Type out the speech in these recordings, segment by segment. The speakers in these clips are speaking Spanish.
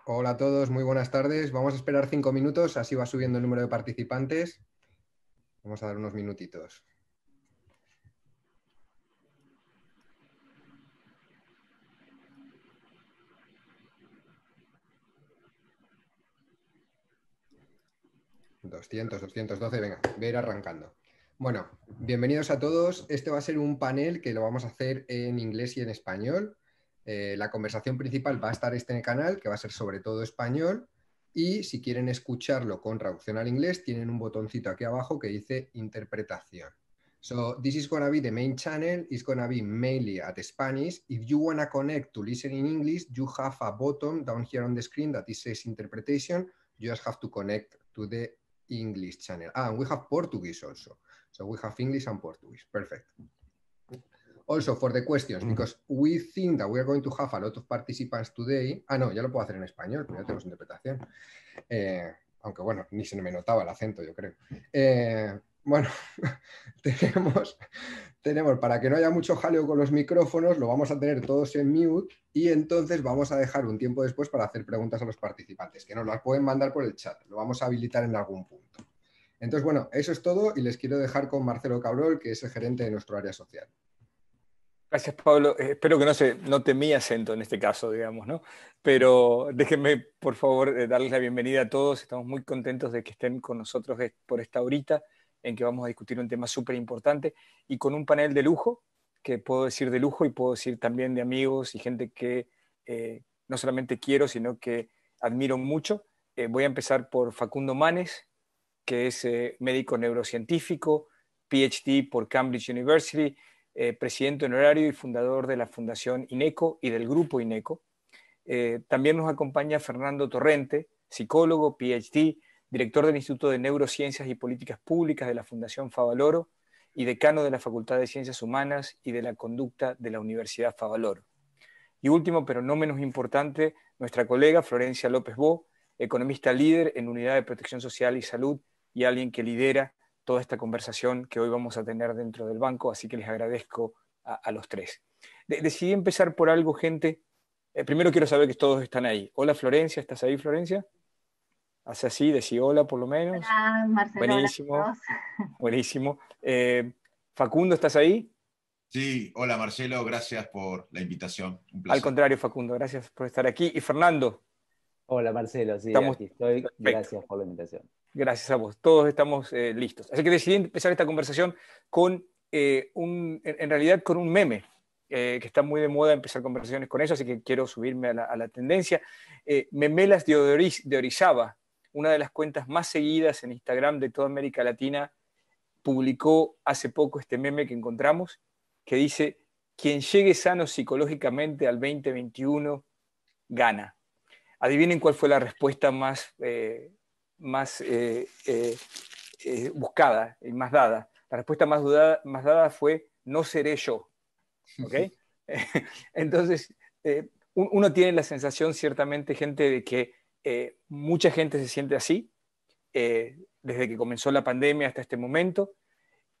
Hola a todos, muy buenas tardes. Vamos a esperar 5 minutos, así va subiendo el número de participantes. Vamos a dar unos minutitos. Doscientos, 212, venga, voy a ir arrancando. Bueno, bienvenidos a todos. Este va a ser un panel que lo vamos a hacer en inglés y en español. La conversación principal va a estar en el canal, que va a ser sobre todo español. Y si quieren escucharlo con traducción al inglés, tienen un botoncito aquí abajo que dice interpretación. So this is going to be the main channel. It's going to be mainly at Spanish. If you want to connect to listen in English, you have a button down here on the screen that it says interpretation. You just have to connect to the English channel. And we have Portuguese also. So we have English and Portuguese. Perfect. Also, for the questions, because we think that we are going to have a lot of participants today. No, ya lo puedo hacer en español, pero ya tenemos interpretación. Aunque bueno, ni se me notaba el acento, yo creo. Bueno, tenemos, para que no haya mucho jaleo con los micrófonos, lo vamos a tener todos en mute y entonces vamos a dejar un tiempo después para hacer preguntas a los participantes, que nos las pueden mandar por el chat, lo vamos a habilitar en algún punto. Entonces, bueno, eso es todo y les quiero dejar con Marcelo Cabrol, que es el gerente de nuestro área social. Gracias, Pablo. Espero que no se note mi acento en este caso, digamos, ¿no? Pero déjenme, por favor, darles la bienvenida a todos. Estamos muy contentos de que estén con nosotros por esta horita en que vamos a discutir un tema súper importante y con un panel de lujo, que puedo decir de lujo y puedo decir también de amigos y gente que no solamente quiero, sino que admiro mucho. Voy a empezar por Facundo Manes, que es médico neurocientífico, PhD por Cambridge University, presidente honorario y fundador de la Fundación INECO y del Grupo INECO. También nos acompaña Fernando Torrente, psicólogo, PhD, director del Instituto de Neurociencias y Políticas Públicas de la Fundación Favaloro y decano de la Facultad de Ciencias Humanas y de la Conducta de la Universidad Favaloro. Y último, pero no menos importante, nuestra colega Florencia López Bo, economista líder en Unidad de Protección Social y Salud y alguien que lidera toda esta conversación que hoy vamos a tener dentro del banco, así que les agradezco a los tres. Decidí empezar por algo, gente. Primero quiero saber que todos están ahí. Hola Florencia, ¿estás ahí, Florencia? Hace así, decí hola por lo menos. Hola, Marcelo, hola a Buenísimo, todos. buenísimo. Facundo, ¿estás ahí? Sí, hola Marcelo, gracias por la invitación. Un Al placer. contrario, Facundo, gracias por estar aquí. Y Fernando. Hola Marcelo, sí, Estamos aquí estoy. perfecto. Gracias por la invitación. Gracias a vos. Todos estamos listos. Así que decidí empezar esta conversación con en realidad con un meme, que está muy de moda empezar conversaciones con eso, así que quiero subirme a la tendencia. Memelas de Orizaba, una de las cuentas más seguidas en Instagram de toda América Latina, publicó hace poco este meme que encontramos, que dice: quien llegue sano psicológicamente al 2021 gana. Adivinen cuál fue la respuesta más buscada y más dada. La respuesta más dada fue: no seré yo. ¿Okay? Entonces, uno tiene la sensación, ciertamente, gente, de que mucha gente se siente así, desde que comenzó la pandemia hasta este momento.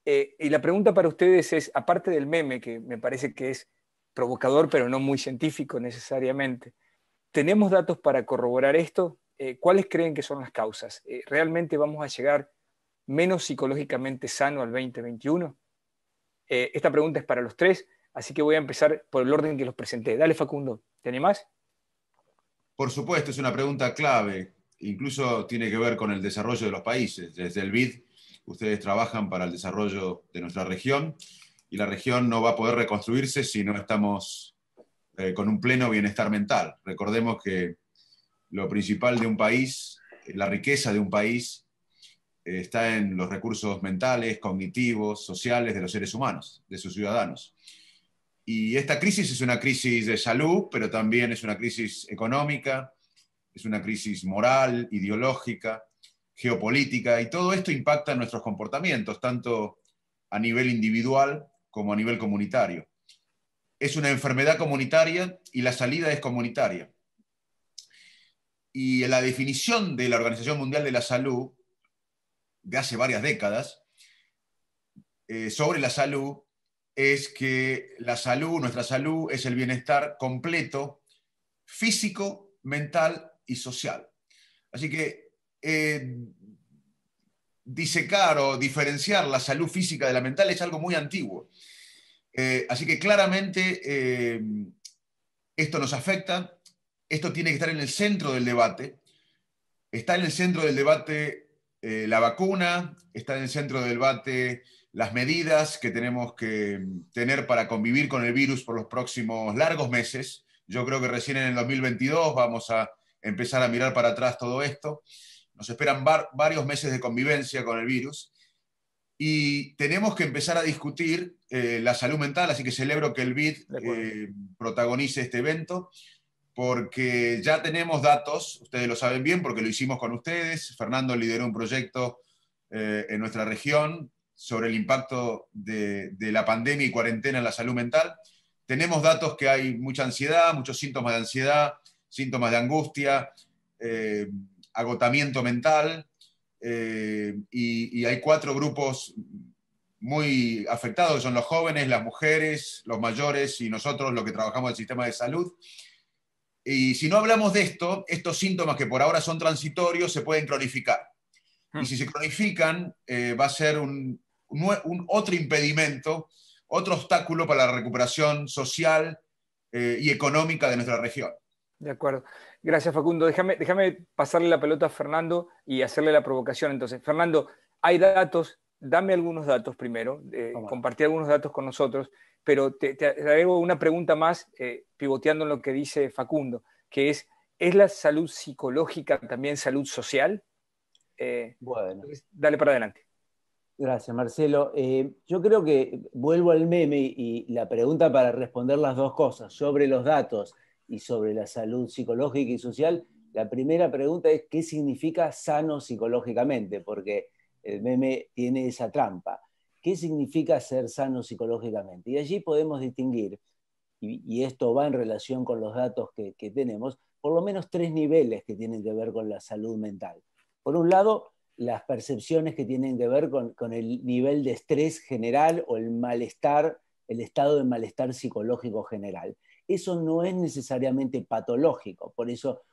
Y la pregunta para ustedes es, aparte del meme, que me parece que es provocador, pero no muy científico necesariamente, ¿tenemos datos para corroborar esto? ¿Cuáles creen que son las causas? ¿Realmente vamos a llegar menos psicológicamente sano al 2021? Esta pregunta es para los tres, así que voy a empezar por el orden que los presenté. Dale, Facundo, ¿te animás? Por supuesto, es una pregunta clave. Incluso tiene que ver con el desarrollo de los países. Desde el BID, ustedes trabajan para el desarrollo de nuestra región y la región no va a poder reconstruirse si no estamos con un pleno bienestar mental. Recordemos que lo principal de un país, la riqueza de un país, está en los recursos mentales, cognitivos, sociales de los seres humanos, de sus ciudadanos. Y esta crisis es una crisis de salud, pero también es una crisis económica, es una crisis moral, ideológica, geopolítica, y todo esto impacta en nuestros comportamientos, tanto a nivel individual como a nivel comunitario. Es una enfermedad comunitaria y la salida es comunitaria. Y la definición de la Organización Mundial de la Salud, de hace varias décadas, sobre la salud, es que la salud, nuestra salud, es el bienestar completo, físico, mental y social. Así que disecar o diferenciar la salud física de la mental es algo muy antiguo. Así que claramente esto nos afecta, esto tiene que estar en el centro del debate. Está en el centro del debate la vacuna, está en el centro del debate las medidas que tenemos que tener para convivir con el virus por los próximos largos meses. Yo creo que recién en el 2022 vamos a empezar a mirar para atrás todo esto. Nos esperan varios meses de convivencia con el virus y tenemos que empezar a discutir la salud mental, así que celebro que el BID protagonice este evento, porque ya tenemos datos, ustedes lo saben bien porque lo hicimos con ustedes. Fernando lideró un proyecto en nuestra región sobre el impacto de la pandemia y cuarentena en la salud mental. Tenemos datos que hay mucha ansiedad, muchos síntomas de ansiedad, síntomas de angustia, agotamiento mental, y hay 4 grupos muy afectados, que son los jóvenes, las mujeres, los mayores y nosotros, los que trabajamos en el sistema de salud. Y si no hablamos de esto, estos síntomas que por ahora son transitorios se pueden cronificar. Y si se cronifican, va a ser un otro impedimento, otro obstáculo para la recuperación social y económica de nuestra región. De acuerdo. Gracias, Facundo. Déjame pasarle la pelota a Fernando y hacerle la provocación. Entonces, Fernando, hay datos, dame algunos datos primero, compartí algunos datos con nosotros, pero te agrego una pregunta más, pivoteando en lo que dice Facundo, que ¿es la salud psicológica también salud social? Bueno, dale para adelante. gracias, Marcelo. Yo creo que vuelvo al meme y la pregunta para responder las dos cosas, sobre los datos y sobre la salud psicológica y social. La primera pregunta es: ¿qué significa sano psicológicamente? Porque el meme tiene esa trampa. ¿Qué significa ser sano psicológicamente? Y allí podemos distinguir, y esto va en relación con los datos que tenemos, por lo menos 3 niveles que tienen que ver con la salud mental. Por un lado, las percepciones que tienen que ver con el nivel de estrés general o el malestar, el estado de malestar psicológico general. Eso no es necesariamente patológico, por eso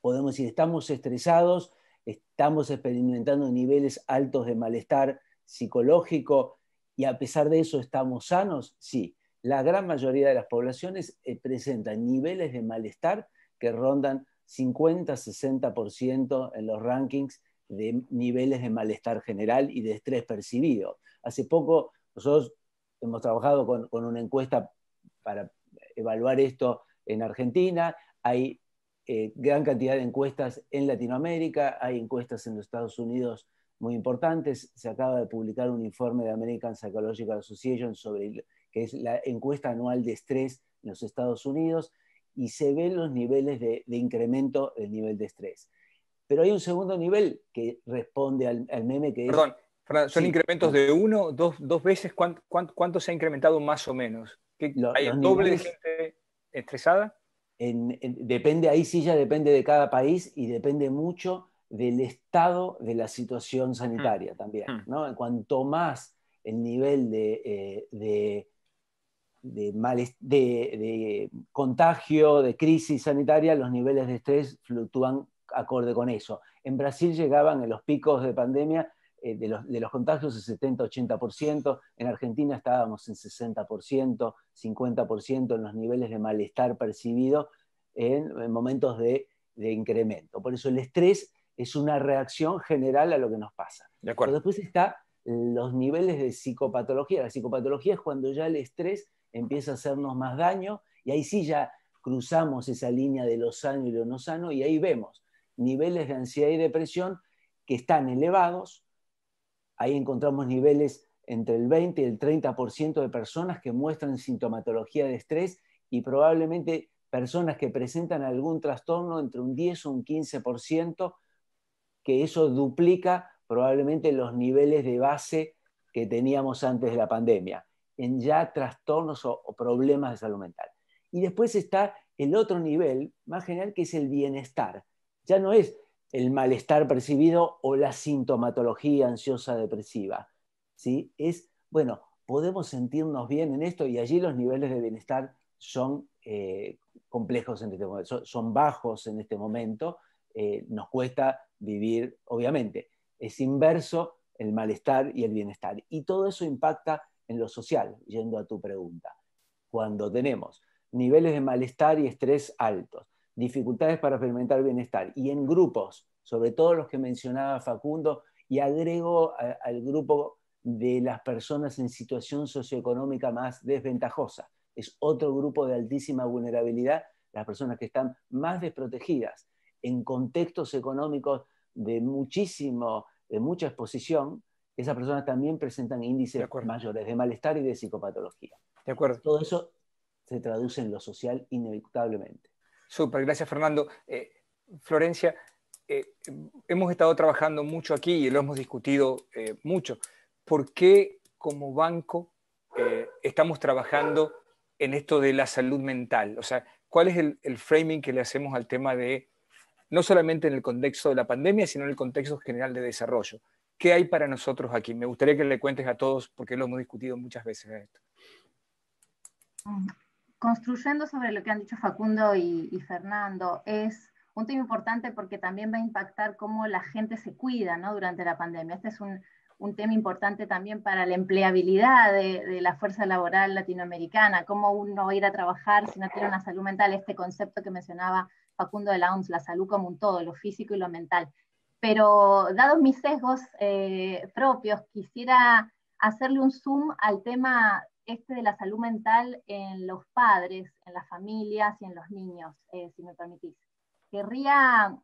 podemos decir, estamos estresados, estamos experimentando niveles altos de malestar psicológico y a pesar de eso estamos sanos. Sí, la gran mayoría de las poblaciones presentan niveles de malestar que rondan 50-60% en los rankings de niveles de malestar general y de estrés percibido. Hace poco nosotros hemos trabajado con una encuesta para evaluar esto en Argentina. Hay gran cantidad de encuestas en Latinoamérica, hay encuestas en los Estados Unidos muy importantes. Se acaba de publicar un informe de American Psychological Association sobre que es la encuesta anual de estrés en los Estados Unidos, y se ven los niveles de incremento del nivel de estrés. Pero hay un segundo nivel que responde al meme que Perdón, es... ¿son sí, incrementos de 1, 2 veces? ¿Cuánto se ha incrementado más o menos? ¿Hay el doble de gente estresada? Depende, ahí sí ya depende de cada país y depende mucho del estado de la situación sanitaria también, ¿no? Cuanto más el nivel de contagio, de crisis sanitaria, los niveles de estrés fluctúan acorde con eso. En Brasil llegaban en los picos de pandemia de los contagios el 70-80%, en Argentina estábamos en 60%, 50% en los niveles de malestar percibido en momentos de incremento. Por eso el estrés es una reacción general a lo que nos pasa. De acuerdo. Pero después está los niveles de psicopatología. La psicopatología es cuando ya el estrés empieza a hacernos más daño, y ahí sí ya cruzamos esa línea de lo sano y lo no sano, y ahí vemos niveles de ansiedad y depresión que están elevados. Ahí encontramos niveles entre el 20 y el 30% de personas que muestran sintomatología de estrés, y probablemente personas que presentan algún trastorno entre un 10 o un 15%, que eso duplica probablemente los niveles de base que teníamos antes de la pandemia, en ya trastornos o problemas de salud mental. Y después está el otro nivel más general, que es el bienestar. Ya no es el malestar percibido o la sintomatología ansiosa depresiva, ¿sí? Es, bueno, podemos sentirnos bien en esto, y allí los niveles de bienestar son complejos en este momento, son bajos en este momento, nos cuesta vivir, obviamente. Es inverso el malestar y el bienestar. Y todo eso impacta en lo social, yendo a tu pregunta. Cuando tenemos niveles de malestar y estrés altos, dificultades para experimentar bienestar, y en grupos, sobre todo los que mencionaba Facundo, y agrego al grupo de las personas en situación socioeconómica más desventajosa. Es otro grupo de altísima vulnerabilidad, las personas que están más desprotegidas en contextos económicos de mucha exposición. Esas personas también presentan índices mayores de malestar y de psicopatología. De acuerdo. Todo eso se traduce en lo social inevitablemente. Súper, gracias Fernando. Florencia, hemos estado trabajando mucho aquí y lo hemos discutido mucho. ¿Por qué como banco estamos trabajando en esto de la salud mental? O sea, ¿cuál es el framing que le hacemos al tema de, no solamente en el contexto de la pandemia, sino en el contexto general de desarrollo? ¿Qué hay para nosotros aquí? Me gustaría que le cuentes a todos, porque lo hemos discutido muchas veces esto. Construyendo sobre lo que han dicho Facundo y Fernando, es un tema importante porque también va a impactar cómo la gente se cuida, ¿no?, durante la pandemia. Este es un tema importante también para la empleabilidad de la fuerza laboral latinoamericana, cómo uno va a ir a trabajar si no tiene una salud mental, este concepto que mencionaba Facundo de la OMS, la salud como un todo, lo físico y lo mental. Pero dados mis sesgos propios, quisiera hacerle un zoom al tema de la salud mental en los padres, en las familias y en los niños, si me permitís. Querría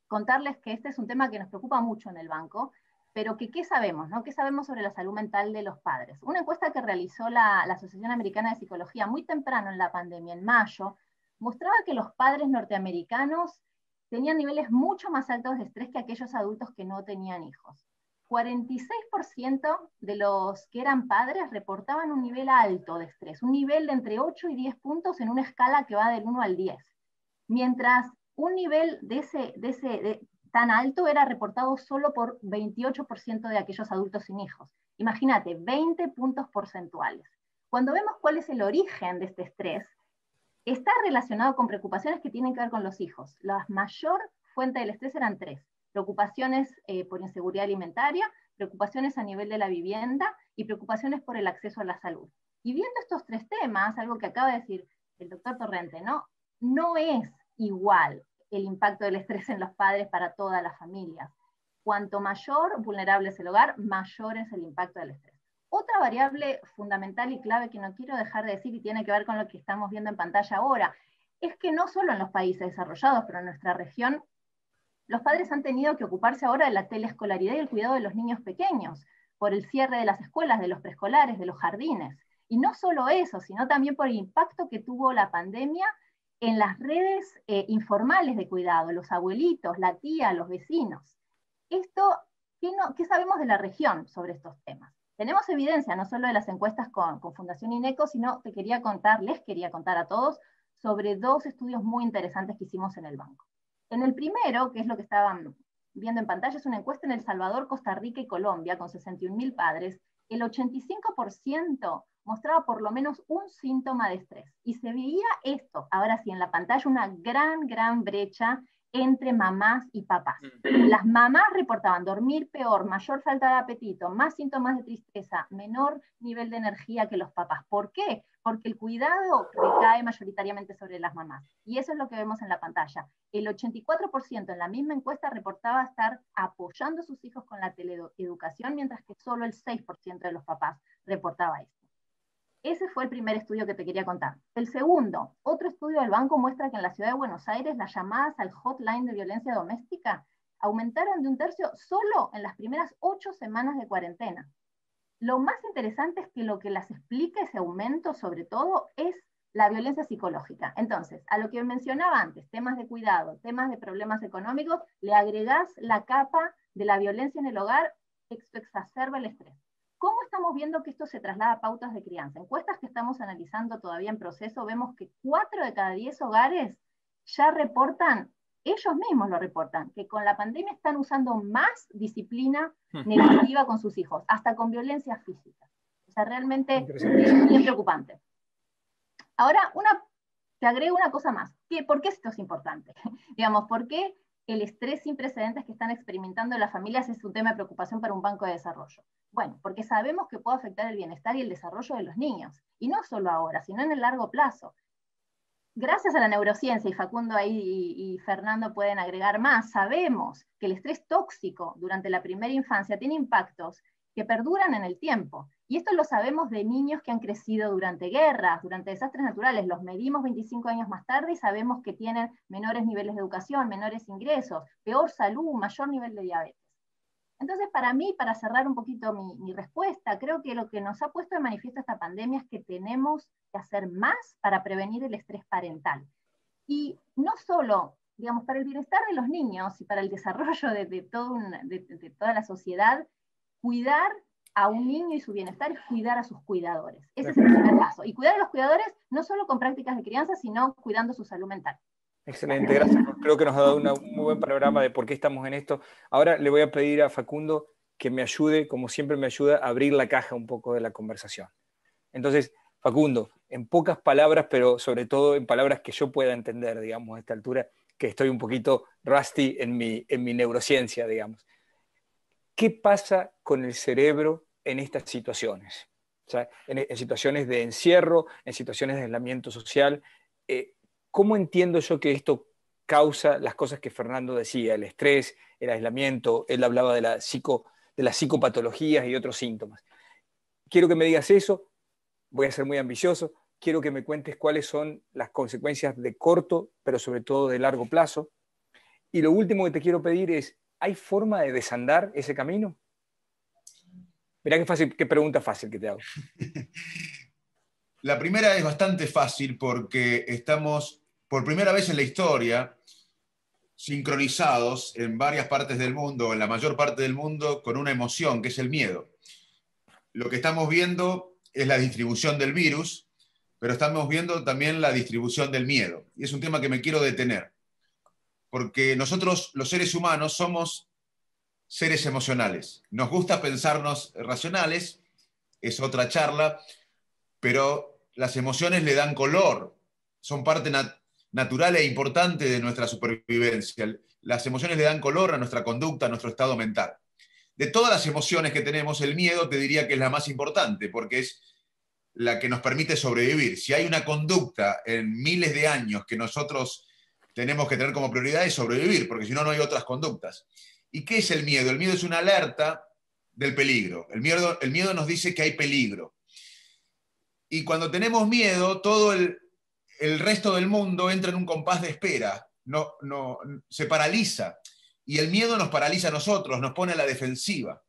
contarles que este es un tema que nos preocupa mucho en el banco, pero que ¿qué sabemos, no? ¿Qué sabemos sobre la salud mental de los padres? Una encuesta que realizó la Asociación Americana de Psicología muy temprano en la pandemia, en mayo, mostraba que los padres norteamericanos tenían niveles mucho más altos de estrés que aquellos adultos que no tenían hijos. 46% de los que eran padres reportaban un nivel alto de estrés, un nivel de entre 8 y 10 puntos en una escala que va del 1 al 10. Mientras un nivel tan alto era reportado solo por 28% de aquellos adultos sin hijos. Imagínate, 20 puntos porcentuales. Cuando vemos cuál es el origen de este estrés, está relacionado con preocupaciones que tienen que ver con los hijos. La mayor fuente del estrés eran 3. Preocupaciones por inseguridad alimentaria, preocupaciones a nivel de la vivienda y preocupaciones por el acceso a la salud. Y viendo estos 3 temas, algo que acaba de decir el doctor Torrente, no es igual el impacto del estrés en los padres para todas las familias. Cuanto mayor vulnerable es el hogar, mayor es el impacto del estrés. Otra variable fundamental y clave que no quiero dejar de decir y tiene que ver con lo que estamos viendo en pantalla ahora, es que no solo en los países desarrollados, pero en nuestra región, los padres han tenido que ocuparse ahora de la teleescolaridad y el cuidado de los niños pequeños, por el cierre de las escuelas, de los preescolares, de los jardines. Y no solo eso, sino también por el impacto que tuvo la pandemia en las redes informales de cuidado, los abuelitos, la tía, los vecinos. ¿Qué sabemos de la región sobre estos temas? Tenemos evidencia, no solo de las encuestas con Fundación INECO, sino les quería contar a todos sobre 2 estudios muy interesantes que hicimos en el banco. En el primero, que es lo que estaban viendo en pantalla, es una encuesta en El Salvador, Costa Rica y Colombia, con 61.000 padres. El 85% mostraba por lo menos un síntoma de estrés. Y se veía esto, ahora sí, en la pantalla, una gran brecha entre mamás y papás. Las mamás reportaban dormir peor, mayor falta de apetito, más síntomas de tristeza, menor nivel de energía que los papás. ¿Por qué? Porque el cuidado recae mayoritariamente sobre las mamás. Y eso es lo que vemos en la pantalla. El 84% en la misma encuesta reportaba estar apoyando a sus hijos con la teleeducación, mientras que solo el 6% de los papás reportaba esto. Ese fue el primer estudio que te quería contar. El segundo, otro estudio del banco muestra que en la ciudad de Buenos Aires las llamadas al hotline de violencia doméstica aumentaron de 1/3 solo en las primeras 8 semanas de cuarentena. Lo más interesante es que lo que las explica ese aumento, sobre todo, es la violencia psicológica. Entonces, a lo que mencionaba antes, temas de cuidado, temas de problemas económicos, le agregás la capa de la violencia en el hogar, esto exacerba el estrés. ¿Cómo estamos viendo que esto se traslada a pautas de crianza? Encuestas que estamos analizando todavía en proceso, vemos que 4 de cada 10 hogares ya reportan, ellos mismos lo reportan, que con la pandemia están usando más disciplina negativa con sus hijos, hasta con violencia física. O sea, realmente es bien preocupante. Ahora, te agrego una cosa más. ¿Por qué esto es importante? Digamos, ¿por qué el estrés sin precedentes que están experimentando las familias es un tema de preocupación para un banco de desarrollo? Bueno, porque sabemos que puede afectar el bienestar y el desarrollo de los niños, y no solo ahora, sino en el largo plazo. Gracias a la neurociencia, y Facundo ahí y Fernando pueden agregar más, sabemos que el estrés tóxico durante la primera infancia tiene impactos que perduran en el tiempo. Y esto lo sabemos de niños que han crecido durante guerras, durante desastres naturales. Los medimos 25 años más tarde y sabemos que tienen menores niveles de educación, menores ingresos, peor salud, mayor nivel de diabetes. Entonces, para mí, para cerrar un poquito mi respuesta, creo que lo que nos ha puesto de manifiesto esta pandemia es que tenemos que hacer más para prevenir el estrés parental. Y no solo, digamos, para el bienestar de los niños y para el desarrollo de toda la sociedad, cuidar a un niño y su bienestar es cuidar a sus cuidadores. Ese es el primer paso. Y cuidar a los cuidadores no solo con prácticas de crianza, sino cuidando su salud mental. Excelente, gracias. Creo que nos ha dado un muy buen panorama de por qué estamos en esto. Ahora le voy a pedir a Facundo que me ayude, como siempre me ayuda, a abrir la caja un poco de la conversación. Entonces, Facundo, en pocas palabras, pero sobre todo en palabras que yo pueda entender, digamos, a esta altura, que estoy un poquito rusty en mi neurociencia, digamos. ¿Qué pasa con el cerebro en estas situaciones? O sea, en situaciones de encierro, en situaciones de aislamiento social. ¿Cómo entiendo yo que esto causa las cosas que Fernando decía, el estrés, el aislamiento? Él hablaba de las psicopatologías y otros síntomas. Quiero que me digas eso, voy a ser muy ambicioso, quiero que me cuentes cuáles son las consecuencias de corto, pero sobre todo de largo plazo. Y lo último que te quiero pedir es, ¿hay forma de desandar ese camino? Mirá qué pregunta fácil que te hago. La primera es bastante fácil porque estamos, por primera vez en la historia, sincronizados en varias partes del mundo, en la mayor parte del mundo, con una emoción, que es el miedo. Lo que estamos viendo es la distribución del virus, pero estamos viendo también la distribución del miedo. Y es un tema que me quiero detener, porque nosotros, los seres humanos, somos seres emocionales. Nos gusta pensarnos racionales, es otra charla, pero las emociones le dan color, son parte natural e importante de nuestra supervivencia. Las emociones le dan color a nuestra conducta, a nuestro estado mental. De todas las emociones que tenemos, el miedo te diría que es la más importante, porque es la que nos permite sobrevivir. Si hay una conducta en miles de años que nosotros tenemos que tener como prioridad, es sobrevivir, porque si no, no hay otras conductas. ¿Y qué es el miedo? El miedo es una alerta del peligro. El miedo nos dice que hay peligro. Y cuando tenemos miedo, todo el resto del mundo entra en un compás de espera, se paraliza. Y el miedo nos paraliza a nosotros, nos pone a la defensiva.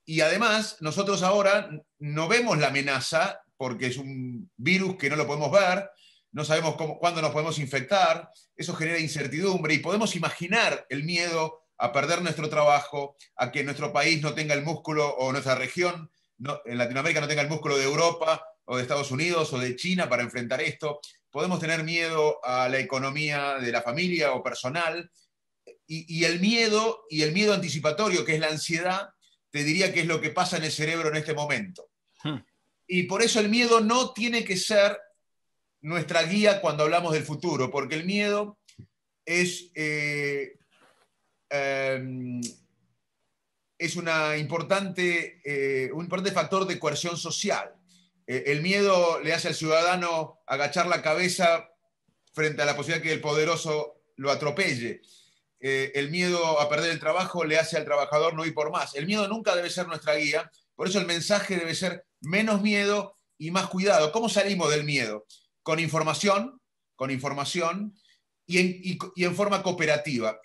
Y además, nosotros ahora no vemos la amenaza, porque es un virus que no lo podemos ver, no sabemos cuándo nos podemos infectar, eso genera incertidumbre, y podemos imaginar el miedo a perder nuestro trabajo, a que nuestro país no tenga el músculo, o nuestra región en Latinoamérica no tenga el músculo de Europa, o de Estados Unidos, o de China para enfrentar esto. Podemos tener miedo a la economía de la familia o personal, y el miedo anticipatorio, que es la ansiedad, te diría que es lo que pasa en el cerebro en este momento. Y por eso el miedo no tiene que ser nuestra guía cuando hablamos del futuro, porque el miedo es un importante factor de coerción social. El miedo le hace al ciudadano agachar la cabeza frente a la posibilidad que el poderoso lo atropelle. El miedo a perder el trabajo le hace al trabajador no ir por más. El miedo nunca debe ser nuestra guía, por eso el mensaje debe ser menos miedo y más cuidado. ¿Cómo salimos del miedo? Con información y en forma cooperativa.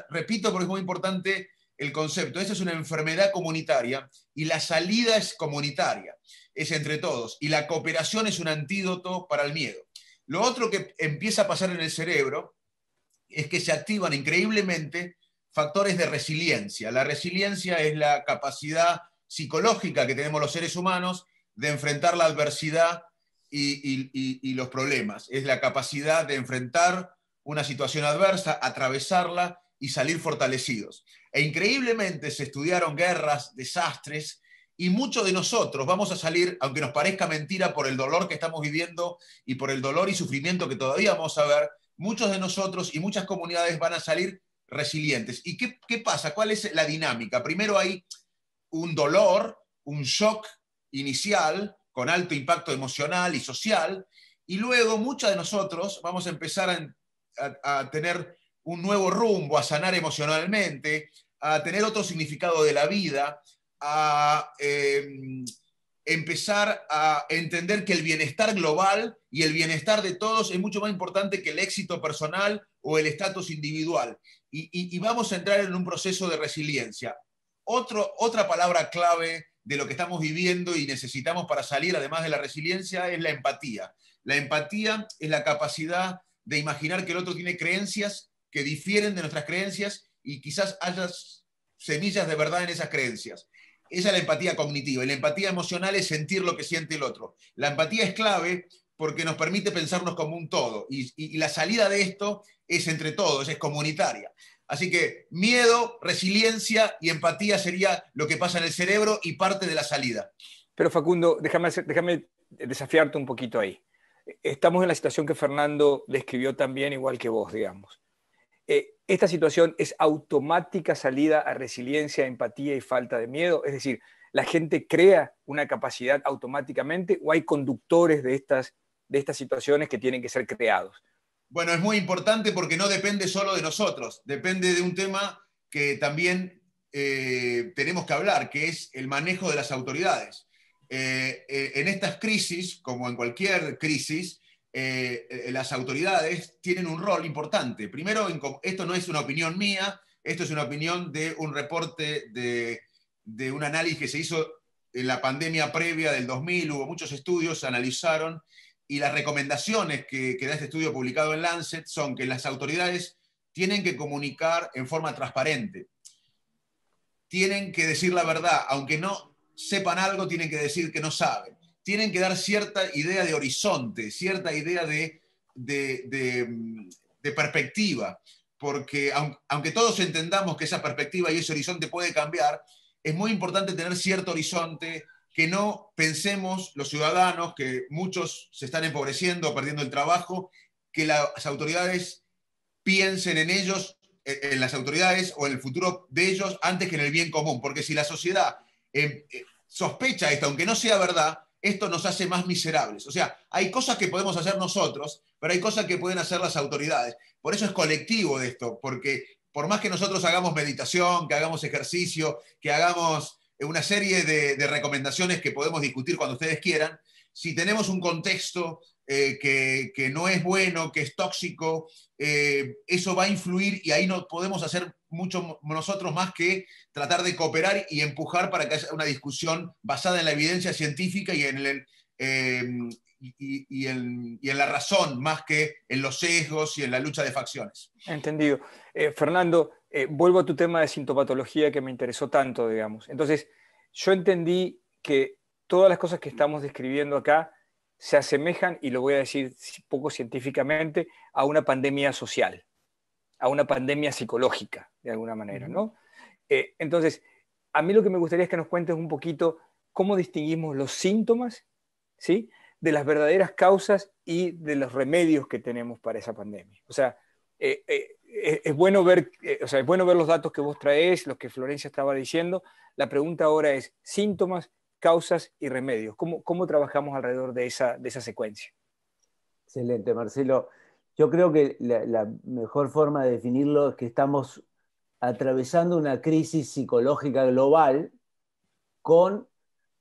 Repito porque es muy importante el concepto, esta es una enfermedad comunitaria y la salida es comunitaria, es entre todos, y la cooperación es un antídoto para el miedo. Lo otro que empieza a pasar en el cerebro es que se activan increíblemente factores de resiliencia. La resiliencia es la capacidad psicológica que tenemos los seres humanos de enfrentar la adversidad y los problemas. Es la capacidad de enfrentar una situación adversa, atravesarla y salir fortalecidos. E increíblemente se estudiaron guerras, desastres, y muchos de nosotros vamos a salir, aunque nos parezca mentira por el dolor que estamos viviendo y por el dolor y sufrimiento que todavía vamos a ver, muchos de nosotros y muchas comunidades van a salir resilientes. ¿Y qué pasa? ¿Cuál es la dinámica? Primero hay un dolor, un shock inicial con alto impacto emocional y social, y luego muchos de nosotros vamos a empezar a tener un nuevo rumbo, a sanar emocionalmente, a tener otro significado de la vida, a empezar a entender que el bienestar global y el bienestar de todos es mucho más importante que el éxito personal o el estatus individual. Y vamos a entrar en un proceso de resiliencia. Otra palabra clave de lo que estamos viviendo y necesitamos para salir, además de la resiliencia, es la empatía. La empatía es la capacidad de imaginar que el otro tiene creencias que difieren de nuestras creencias y quizás haya semillas de verdad en esas creencias. Esa es la empatía cognitiva. Y la empatía emocional es sentir lo que siente el otro. La empatía es clave porque nos permite pensarnos como un todo. Y la salida de esto es entre todos, es comunitaria. Así que miedo, resiliencia y empatía sería lo que pasa en el cerebro y parte de la salida. Pero Facundo, déjame desafiarte un poquito ahí. Estamos en la situación que Fernando describió también, igual que vos, digamos. ¿Esta situación es automática salida a resiliencia, empatía y falta de miedo? Es decir, ¿la gente crea una capacidad automáticamente o hay conductores de estas situaciones que tienen que ser creados? Bueno, es muy importante porque no depende solo de nosotros, depende de un tema que también tenemos que hablar, que es el manejo de las autoridades. En estas crisis, como en cualquier crisis, las autoridades tienen un rol importante. Primero, esto no es una opinión mía, esto es una opinión de un reporte de un análisis que se hizo en la pandemia previa del 2000, hubo muchos estudios, se analizaron, y las recomendaciones que da este estudio publicado en Lancet son que las autoridades tienen que comunicar en forma transparente, tienen que decir la verdad, aunque no sepan algo, tienen que decir que no saben. Tienen que dar cierta idea de horizonte, cierta idea de perspectiva, porque aunque todos entendamos que esa perspectiva y ese horizonte puede cambiar, es muy importante tener cierto horizonte, que no pensemos los ciudadanos, que muchos se están empobreciendo, perdiendo el trabajo, que las autoridades piensen en ellos, en las autoridades o en el futuro de ellos antes que en el bien común, porque si la sociedad sospecha esto, aunque no sea verdad, esto nos hace más miserables. O sea, hay cosas que podemos hacer nosotros, pero hay cosas que pueden hacer las autoridades. Por eso es colectivo esto, porque por más que nosotros hagamos meditación, que hagamos ejercicio, que hagamos una serie de recomendaciones que podemos discutir cuando ustedes quieran, si tenemos un contexto que no es bueno, que es tóxico, eso va a influir y ahí no podemos hacer mucho nosotros más que tratar de cooperar y empujar para que haya una discusión basada en la evidencia científica y en la razón, más que en los sesgos y en la lucha de facciones. Entendido. Fernando, vuelvo a tu tema de sintomatología que me interesó tanto, digamos. Entonces, yo entendí que todas las cosas que estamos describiendo acá se asemejan, y lo voy a decir poco científicamente, a una pandemia social, a una pandemia psicológica, de alguna manera, ¿no? Entonces, a mí lo que me gustaría es que nos cuentes un poquito cómo distinguimos los síntomas, ¿sí?, de las verdaderas causas y de los remedios que tenemos para esa pandemia. O sea, es bueno ver los datos que vos traés, los que Florencia estaba diciendo. La pregunta ahora es síntomas, causas y remedios. ¿Cómo trabajamos alrededor de esa secuencia? Excelente, Marcelo. Yo creo que la mejor forma de definirlo es que estamos atravesando una crisis psicológica global con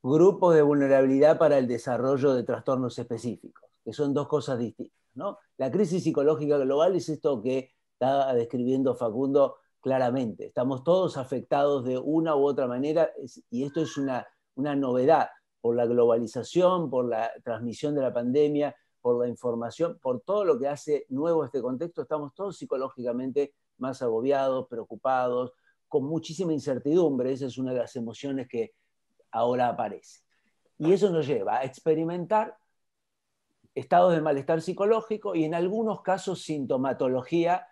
grupos de vulnerabilidad para el desarrollo de trastornos específicos, que son dos cosas distintas, ¿no? La crisis psicológica global es esto que está describiendo Facundo claramente. Estamos todos afectados de una u otra manera, y esto es una novedad por la globalización, por la transmisión de la pandemia, por la información, por todo lo que hace nuevo este contexto. Estamos todos psicológicamente más agobiados, preocupados, con muchísima incertidumbre. Esa es una de las emociones que ahora aparece. Y eso nos lleva a experimentar estados de malestar psicológico y en algunos casos sintomatología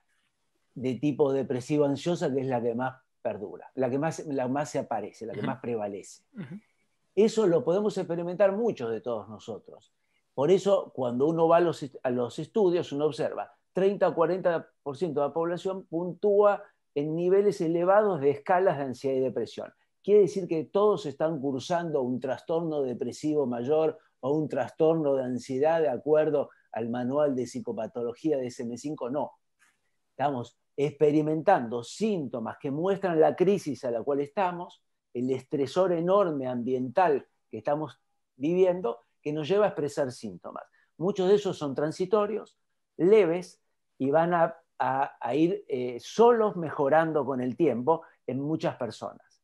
de tipo depresivo ansiosa, que es la que más perdura, la que más se aparece, la que más prevalece. Eso lo podemos experimentar muchos de todos nosotros. Por eso, cuando uno va a los estudios, uno observa 30 o 40% de la población puntúa en niveles elevados de escalas de ansiedad y depresión. Quiere decir que todos están cursando un trastorno depresivo mayor o un trastorno de ansiedad de acuerdo al manual de psicopatología de DSM-5, no. Estamos experimentando síntomas que muestran la crisis a la cual estamos, el estresor enorme ambiental que estamos viviendo, que nos lleva a expresar síntomas. Muchos de esos son transitorios, leves, y van a ir solos mejorando con el tiempo en muchas personas.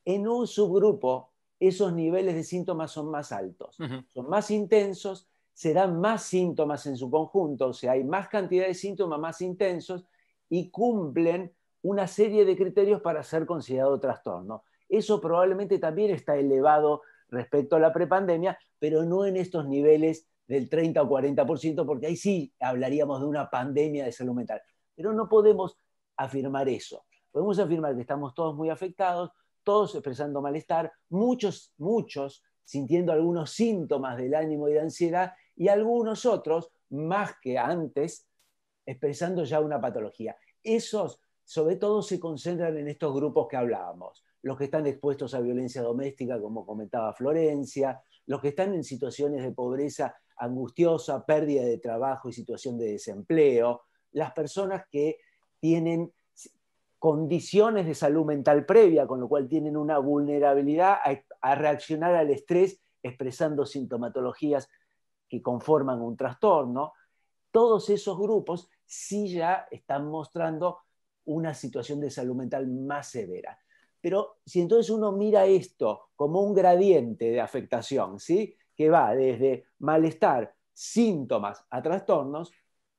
En un subgrupo, esos niveles de síntomas son más altos, son más intensos, se dan más síntomas en su conjunto, o sea, hay más cantidad de síntomas más intensos y cumplen una serie de criterios para ser considerado trastorno. Eso probablemente también está elevado respecto a la prepandemia, pero no en estos niveles del 30 o 40%, porque ahí sí hablaríamos de una pandemia de salud mental. Pero no podemos afirmar eso. Podemos afirmar que estamos todos muy afectados, todos expresando malestar, muchos sintiendo algunos síntomas del ánimo y de ansiedad, y algunos otros, más que antes, expresando ya una patología. Esos, sobre todo, se concentran en estos grupos que hablábamos. Los que están expuestos a violencia doméstica, como comentaba Florencia, los que están en situaciones de pobreza angustiosa, pérdida de trabajo y situación de desempleo, las personas que tienen condiciones de salud mental previa, con lo cual tienen una vulnerabilidad a reaccionar al estrés expresando sintomatologías que conforman un trastorno. Todos esos grupos sí ya están mostrando una situación de salud mental más severa. Pero si entonces uno mira esto como un gradiente de afectación, ¿sí?, que va desde malestar, síntomas a trastornos,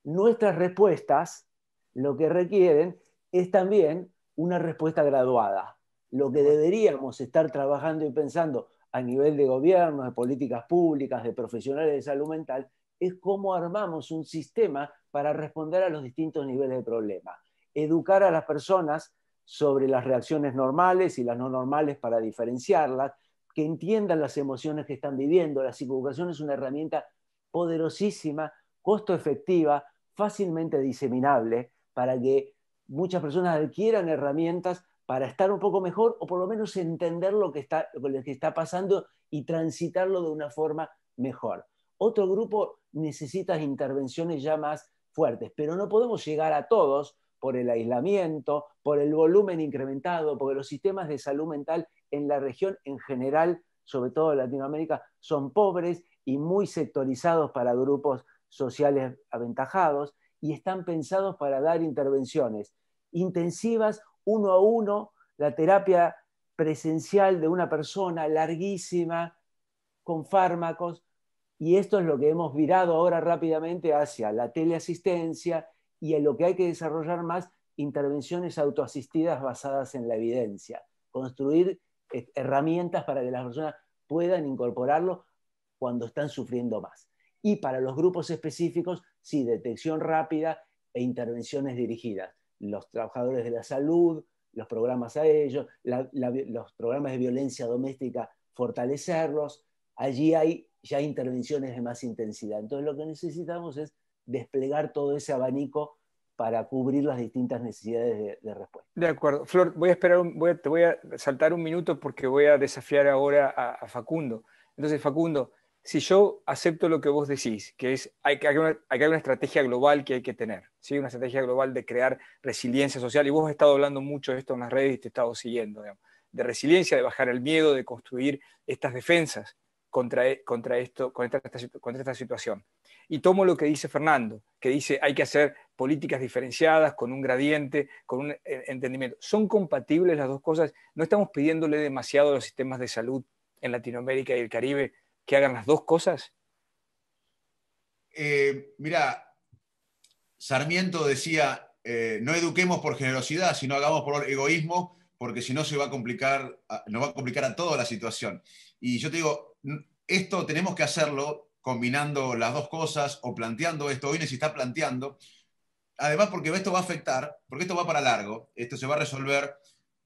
nuestras respuestas lo que requieren es también una respuesta graduada. Lo que deberíamos estar trabajando y pensando a nivel de gobierno, de políticas públicas, de profesionales de salud mental, es cómo armamos un sistema para responder a los distintos niveles de problema. Educar a las personas sobre las reacciones normales y las no normales para diferenciarlas, que entiendan las emociones que están viviendo. La psicoeducación es una herramienta poderosísima, costo efectiva, fácilmente diseminable, para que muchas personas adquieran herramientas para estar un poco mejor o por lo menos entender lo que está pasando y transitarlo de una forma mejor. Otro grupo necesita intervenciones ya más fuertes, pero no podemos llegar a todos por el aislamiento, por el volumen incrementado, porque los sistemas de salud mental en la región en general, sobre todo en Latinoamérica, son pobres y muy sectorizados para grupos sociales aventajados, y están pensados para dar intervenciones intensivas, uno a uno, la terapia presencial de una persona larguísima, con fármacos, y esto es lo que hemos virado ahora rápidamente hacia la teleasistencia y en lo que hay que desarrollar más, intervenciones autoasistidas basadas en la evidencia, construir herramientas para que las personas puedan incorporarlo cuando están sufriendo más. Y para los grupos específicos, sí, detección rápida e intervenciones dirigidas. Los trabajadores de la salud, los programas a ellos, los programas de violencia doméstica, fortalecerlos. Allí hay ya intervenciones de más intensidad. Entonces lo que necesitamos es desplegar todo ese abanico para cubrir las distintas necesidades de respuesta. De acuerdo. Flor, te voy a saltar un minuto porque voy a desafiar ahora a Facundo. Entonces, Facundo, si yo acepto lo que vos decís, que es hay que haber una estrategia global que hay que tener, ¿sí? Una estrategia global de crear resiliencia social, y vos has estado hablando mucho de esto en las redes y te he estado siguiendo, digamos, de resiliencia, de bajar el miedo, de construir estas defensas contra esta situación. Y tomo lo que dice Fernando, que dice hay que hacer políticas diferenciadas, con un gradiente, con un entendimiento. ¿Son compatibles las dos cosas? ¿No estamos pidiéndole demasiado a los sistemas de salud en Latinoamérica y el Caribe que hagan las dos cosas? Mira, Sarmiento decía, no eduquemos por generosidad, sino hagamos por egoísmo, porque si no nos va a complicar a toda la situación. Y yo te digo, esto tenemos que hacerlo combinando las dos cosas o planteando esto. Hoy se está planteando, además porque esto va a afectar, porque esto va para largo, esto se va a resolver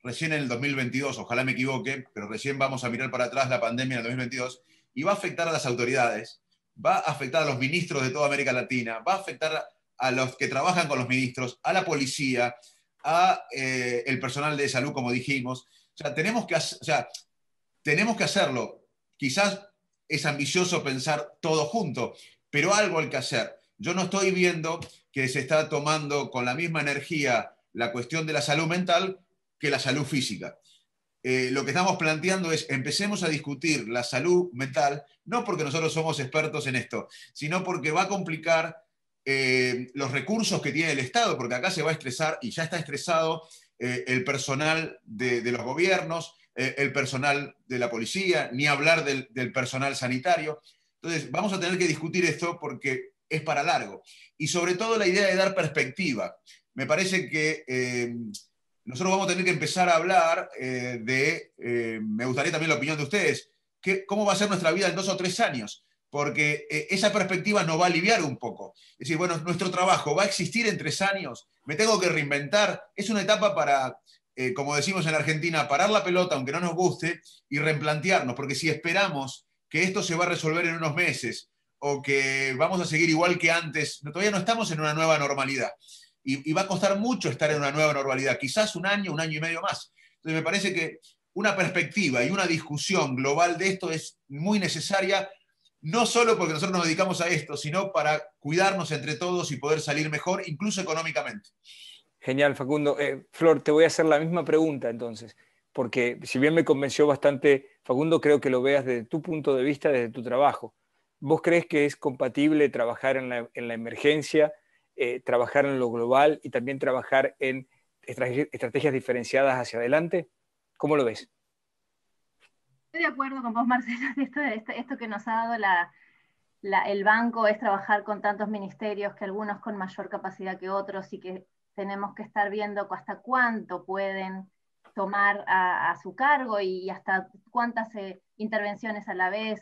recién en el 2022, ojalá me equivoque, pero recién vamos a mirar para atrás la pandemia en el 2022, y va a afectar a las autoridades, va a afectar a los ministros de toda América Latina, va a afectar a los que trabajan con los ministros, a la policía, a el personal de salud, como dijimos. O sea, tenemos que hacerlo. Quizás es ambicioso pensar todo junto, pero algo hay que hacer. Yo no estoy viendo que se está tomando con la misma energía la cuestión de la salud mental que la salud física. Lo que estamos planteando es empecemos a discutir la salud mental, no porque nosotros somos expertos en esto, sino porque va a complicar los recursos que tiene el Estado, porque acá se va a estresar, y ya está estresado, el personal de los gobiernos, el personal de la policía, ni hablar del personal sanitario. Entonces, vamos a tener que discutir esto porque es para largo. Y sobre todo la idea de dar perspectiva. Me parece que nosotros vamos a tener que empezar a hablar me gustaría también la opinión de ustedes, cómo va a ser nuestra vida en 2 o 3 años, porque esa perspectiva nos va a aliviar un poco. Es decir, bueno, nuestro trabajo va a existir en 3 años, me tengo que reinventar, es una etapa para, como decimos en Argentina, parar la pelota, aunque no nos guste, y replantearnos, porque si esperamos que esto se va a resolver en unos meses, o que vamos a seguir igual que antes, todavía no estamos en una nueva normalidad. Y va a costar mucho estar en una nueva normalidad, quizás un año y medio más. Entonces me parece que una perspectiva y una discusión global de esto es muy necesaria, no solo porque nosotros nos dedicamos a esto, sino para cuidarnos entre todos y poder salir mejor, incluso económicamente. Genial, Facundo. Flor, te voy a hacer la misma pregunta entonces, porque si bien me convenció bastante, Facundo, creo que lo veas desde tu punto de vista, desde tu trabajo. ¿Vos crees que es compatible trabajar en la emergencia, trabajar en lo global y también trabajar en estrategias diferenciadas hacia adelante? ¿Cómo lo ves? Estoy de acuerdo con vos, Marcelo, esto que nos ha dado el banco es trabajar con tantos ministerios, que algunos con mayor capacidad que otros, y que tenemos que estar viendo hasta cuánto pueden tomar a su cargo y hasta cuántas intervenciones a la vez.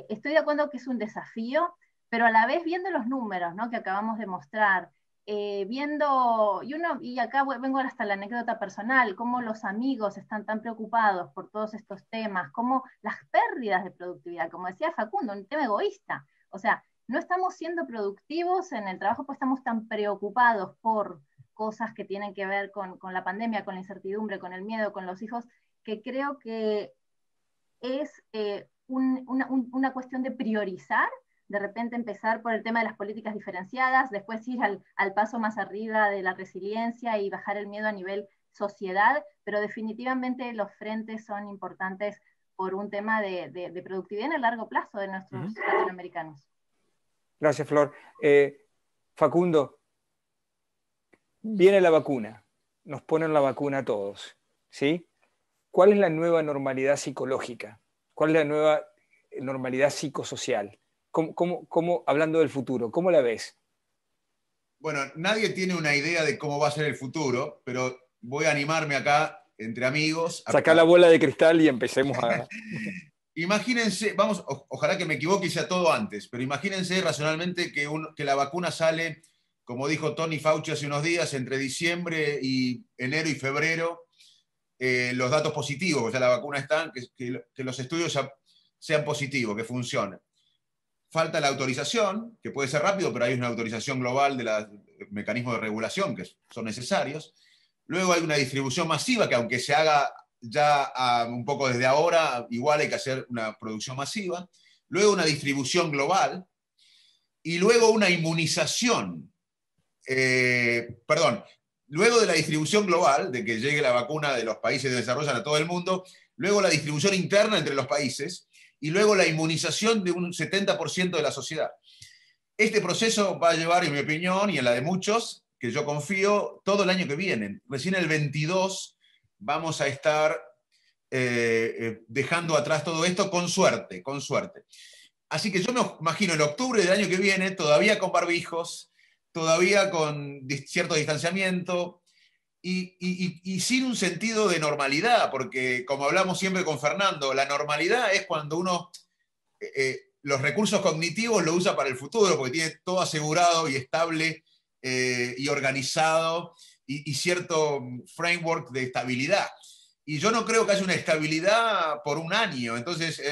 Estoy de acuerdo que es un desafío, pero a la vez viendo los números, ¿no?, que acabamos de mostrar, y acá vengo hasta la anécdota personal, cómo los amigos están tan preocupados por todos estos temas, cómo las pérdidas de productividad, como decía Facundo, un tema egoísta. O sea, no estamos siendo productivos en el trabajo, pues estamos tan preocupados por cosas que tienen que ver con la pandemia, con la incertidumbre, con el miedo, con los hijos, que creo que es una cuestión de priorizar, de repente empezar por el tema de las políticas diferenciadas, después ir al paso más arriba de la resiliencia y bajar el miedo a nivel sociedad, pero definitivamente los frentes son importantes por un tema de productividad en el largo plazo de nuestros latinoamericanos. Gracias, Flor. Facundo, viene la vacuna, nos ponen la vacuna a todos, ¿sí? ¿Cuál es la nueva normalidad psicológica? ¿Cuál es la nueva normalidad psicosocial? Hablando del futuro, ¿cómo la ves? Bueno, nadie tiene una idea de cómo va a ser el futuro, pero voy a animarme acá entre amigos. Sacá la bola de cristal y empecemos a... Imagínense, ojalá que me equivoque y sea todo antes, pero imagínense racionalmente que la vacuna sale, como dijo Tony Fauci hace unos días, entre diciembre y enero y febrero, los datos positivos, o sea, la vacuna está, que los estudios sean positivos, que funcionen. Falta la autorización, que puede ser rápido, pero hay una autorización global de los mecanismos de regulación que son necesarios. Luego hay una distribución masiva, que aunque se haga ya un poco desde ahora, igual hay que hacer una producción masiva. Luego una distribución global. Y luego una inmunización. Luego de la distribución global, de que llegue la vacuna de los países que desarrollan a todo el mundo, luego la distribución interna entre los países, y luego la inmunización de un 70% de la sociedad. Este proceso va a llevar, en mi opinión, y en la de muchos, que yo confío, todo el año que viene. Recién el 22 vamos a estar dejando atrás todo esto con suerte, con suerte. Así que yo me imagino en octubre del año que viene, todavía con barbijos, todavía con cierto distanciamiento, y sin un sentido de normalidad, porque como hablamos siempre con Fernando, la normalidad es cuando uno los recursos cognitivos lo usa para el futuro, porque tiene todo asegurado y estable y organizado y cierto framework de estabilidad. Y yo no creo que haya una estabilidad por un año, entonces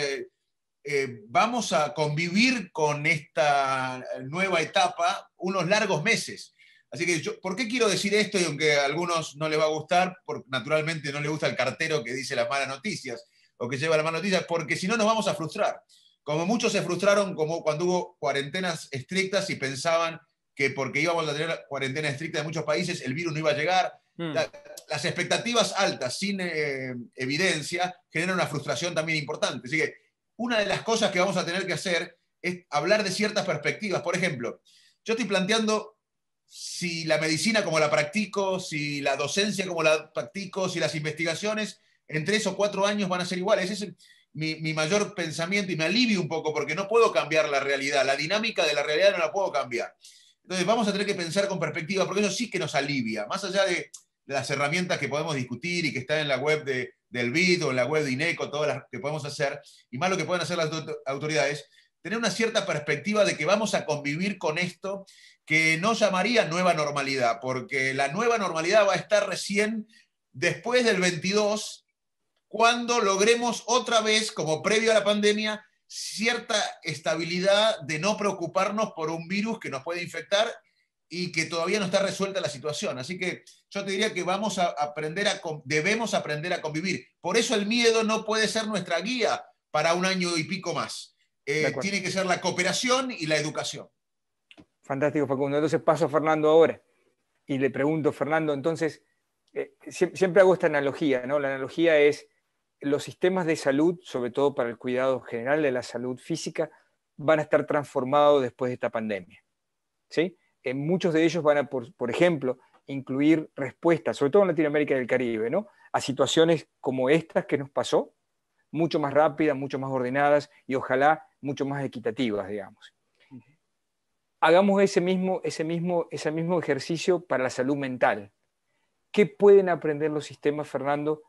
vamos a convivir con esta nueva etapa unos largos meses. Así que ¿por qué quiero decir esto? Y aunque a algunos no les va a gustar, porque naturalmente no les gusta el cartero que dice las malas noticias o que lleva las malas noticias, porque si no nos vamos a frustrar. Como muchos se frustraron como cuando hubo cuarentenas estrictas y pensaban que porque íbamos a tener cuarentena estricta en muchos países, el virus no iba a llegar. Las expectativas altas, sin evidencia, generan una frustración también importante. Así que una de las cosas que vamos a tener que hacer es hablar de ciertas perspectivas. Por ejemplo, yo estoy planteando si la medicina como la practico, si la docencia como la practico, si las investigaciones en 3 o 4 años van a ser iguales. Ese es mi mayor pensamiento y me alivio un poco porque no puedo cambiar la realidad. La dinámica de la realidad no la puedo cambiar. Entonces vamos a tener que pensar con perspectiva, porque eso sí que nos alivia. Más allá de las herramientas que podemos discutir y que están en la web del BID o en la web de INECO, todas las que podemos hacer, y más lo que pueden hacer las autoridades, tener una cierta perspectiva de que vamos a convivir con esto que no llamaría nueva normalidad, porque la nueva normalidad va a estar recién después del 22, cuando logremos otra vez, como previo a la pandemia, cierta estabilidad de no preocuparnos por un virus que nos puede infectar y que todavía no está resuelta la situación. Así que yo te diría que debemos aprender a convivir. Por eso el miedo no puede ser nuestra guía para un año y pico más. Tiene que ser la cooperación y la educación. Fantástico, Facundo. Entonces paso a Fernando ahora y le pregunto, Fernando, entonces, siempre hago esta analogía, ¿no? La analogía es los sistemas de salud, sobre todo para el cuidado general de la salud física, van a estar transformados después de esta pandemia, ¿sí? Muchos de ellos van a, por ejemplo, incluir respuestas, sobre todo en Latinoamérica y el Caribe, ¿no? A situaciones como estas que nos pasó, mucho más rápidas, mucho más ordenadas y ojalá mucho más equitativas, digamos. Hagamos ese mismo ejercicio para la salud mental. ¿Qué pueden aprender los sistemas, Fernando,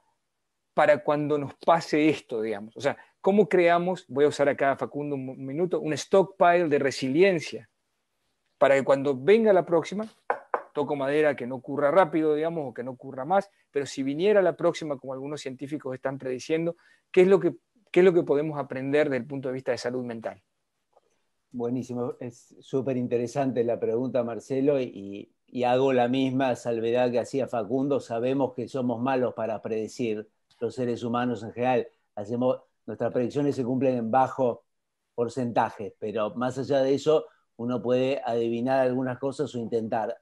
para cuando nos pase esto, digamos? O sea, ¿cómo creamos, voy a usar acá, Facundo, un minuto, un stockpile de resiliencia para que cuando venga la próxima, toco madera, que no ocurra rápido, digamos, o que no ocurra más, pero si viniera la próxima, como algunos científicos están prediciendo, ¿qué es lo que podemos aprender desde el punto de vista de salud mental? Buenísimo, es súper interesante la pregunta, Marcelo, y hago la misma salvedad que hacía Facundo. Sabemos que somos malos para predecir, los seres humanos en general. Nuestras predicciones se cumplen en bajo porcentaje, pero más allá de eso, uno puede adivinar algunas cosas o intentar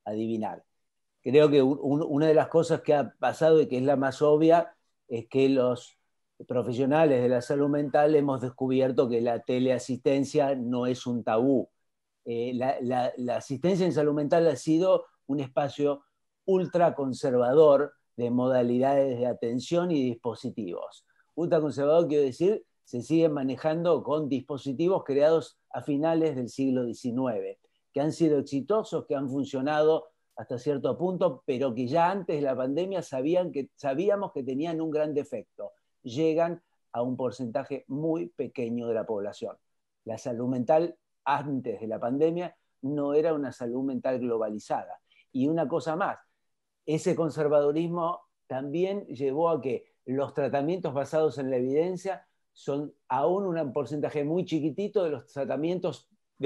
adivinar. Creo que una de las cosas que ha pasado y que es la más obvia es que los profesionales de la salud mental hemos descubierto que la teleasistencia no es un tabú. La asistencia en salud mental ha sido un espacio ultra conservador de modalidades de atención y dispositivos. Ultra conservador quiero decir, se siguen manejando con dispositivos creados a finales del siglo XIX, que han sido exitosos, que han funcionado hasta cierto punto, pero que ya antes de la pandemia sabíamos que tenían un gran defecto. Llegan a un porcentaje muy pequeño de la población. La salud mental antes de la pandemia no era una salud mental globalizada. Y una cosa más, ese conservadurismo también llevó a que los tratamientos basados en la evidencia son aún un porcentaje muy chiquitito de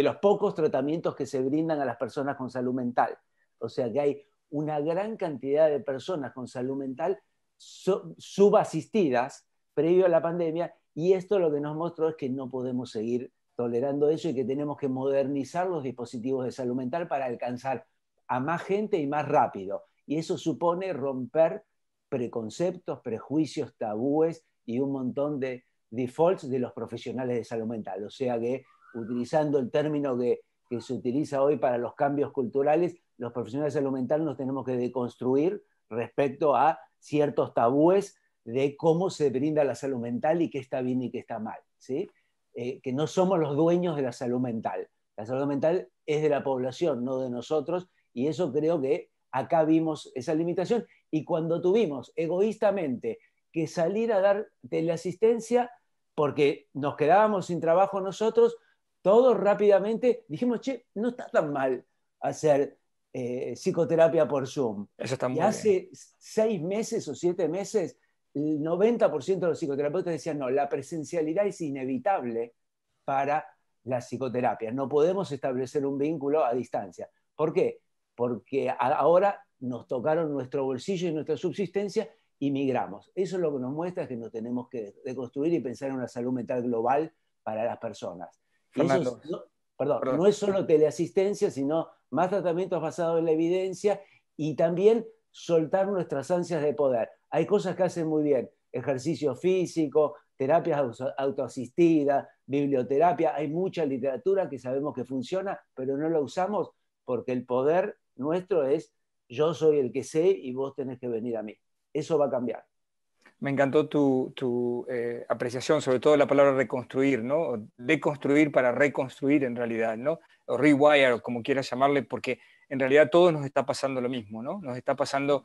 los pocos tratamientos que se brindan a las personas con salud mental. O sea que hay una gran cantidad de personas con salud mental subasistidas previo a la pandemia, y esto lo que nos mostró es que no podemos seguir tolerando eso y que tenemos que modernizar los dispositivos de salud mental para alcanzar a más gente y más rápido. Y eso supone romper preconceptos, prejuicios, tabúes y un montón de defaults de los profesionales de salud mental. O sea que, utilizando el término que se utiliza hoy para los cambios culturales, los profesionales de salud mental nos tenemos que deconstruir respecto a ciertos tabúes de cómo se brinda la salud mental y qué está bien y qué está mal, ¿sí? Que no somos los dueños de la salud mental. La salud mental es de la población, no de nosotros, y eso creo que acá vimos esa limitación. Y cuando tuvimos egoístamente que salir a dar teleasistencia porque nos quedábamos sin trabajo nosotros, todos rápidamente dijimos, che, no está tan mal hacer psicoterapia por Zoom. Eso está muy y hace bien. 6 meses o 7 meses, el 90% de los psicoterapeutas decían, no, la presencialidad es inevitable para la psicoterapia. No podemos establecer un vínculo a distancia. ¿Por qué? porque ahora nos tocaron nuestro bolsillo y nuestra subsistencia y migramos. Eso es lo que nos muestra que nos tenemos que deconstruir y pensar en una salud mental global para las personas. Fernando, Y eso no es solo teleasistencia, sino más tratamientos basados en la evidencia y también soltar nuestras ansias de poder. Hay cosas que hacen muy bien, ejercicio físico, terapias autoasistidas, biblioterapia, hay mucha literatura que sabemos que funciona, pero no la usamos porque el poder nuestro es yo soy el que sé y vos tenés que venir a mí. Eso va a cambiar. Me encantó tu apreciación, sobre todo la palabra reconstruir, ¿no? Deconstruir para reconstruir en realidad, ¿no? O rewire, o como quieras llamarle, porque en realidad a todos nos está pasando lo mismo, ¿no? Nos está pasando,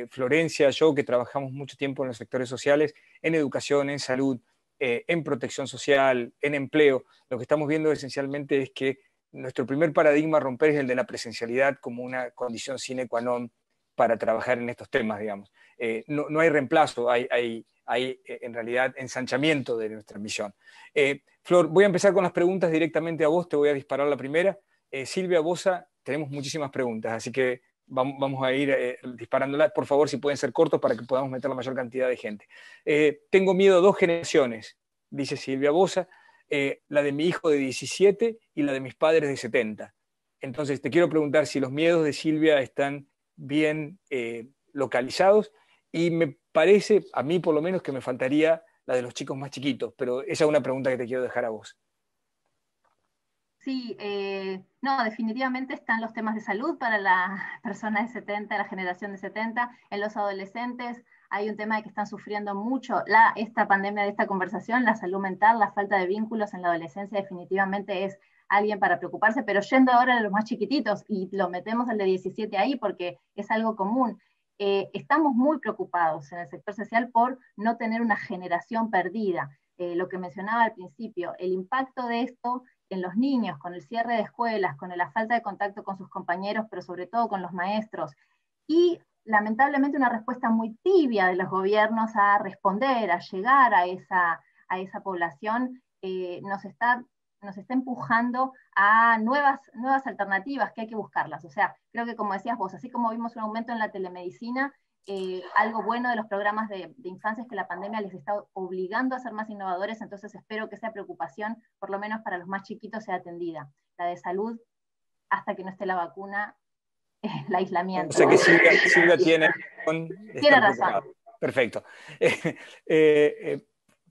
Florencia, yo, que trabajamos mucho tiempo en los sectores sociales, en educación, en salud, en protección social, en empleo. Lo que estamos viendo esencialmente es que nuestro primer paradigma a romper es el de la presencialidad como una condición sine qua non para trabajar en estos temas, digamos. No hay reemplazo, hay en realidad ensanchamiento de nuestra misión. Flor, voy a empezar con las preguntas directamente a vos, te voy a disparar la primera. Silvia Bosa, tenemos muchísimas preguntas, así que vamos a ir disparándolas. Por favor, si pueden ser cortos para que podamos meter la mayor cantidad de gente. Tengo miedo a 2 generaciones, dice Silvia Bosa, la de mi hijo de 17 y la de mis padres de 70. Entonces, te quiero preguntar si los miedos de Silvia están bien localizados, y me parece, a mí por lo menos, que me faltaría la de los chicos más chiquitos, pero esa es una pregunta que te quiero dejar a vos. Sí, no, definitivamente están los temas de salud para las personas de 70, la generación de 70, en los adolescentes hay un tema de que están sufriendo mucho esta pandemia de esta conversación, la salud mental, la falta de vínculos en la adolescencia definitivamente es alguien para preocuparse, pero yendo ahora a los más chiquititos, y lo metemos al de 17 ahí porque es algo común, estamos muy preocupados en el sector social por no tener una generación perdida. Lo que mencionaba al principio, el impacto de esto en los niños, con el cierre de escuelas, con la falta de contacto con sus compañeros, pero sobre todo con los maestros, y lamentablemente una respuesta muy tibia de los gobiernos a responder, a llegar a esa población, nos está empujando a nuevas alternativas que hay que buscarlas. O sea, creo que como decías vos, así como vimos un aumento en la telemedicina, algo bueno de los programas de infancia es que la pandemia les está obligando a ser más innovadores, entonces espero que esa preocupación, por lo menos para los más chiquitos, sea atendida. La de salud, hasta que no esté la vacuna, el aislamiento. O sea que Silvia tiene razón. Perfecto.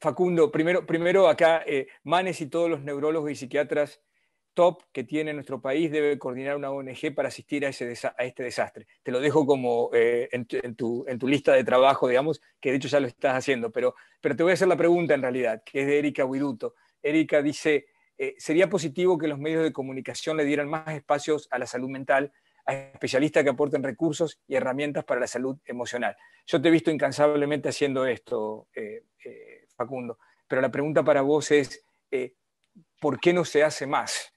Facundo, primero acá, Manes y todos los neurólogos y psiquiatras top que tiene nuestro país debe coordinar una ONG para asistir a este desastre. Te lo dejo como en tu lista de trabajo, digamos, que de hecho ya lo estás haciendo, pero te voy a hacer la pregunta en realidad, que es de Erika Guiduto. Erika dice, ¿sería positivo que los medios de comunicación le dieran más espacios a la salud mental, a especialistas que aporten recursos y herramientas para la salud emocional? Yo te he visto incansablemente haciendo esto, Facundo, pero la pregunta para vos es, ¿por qué no se hace más?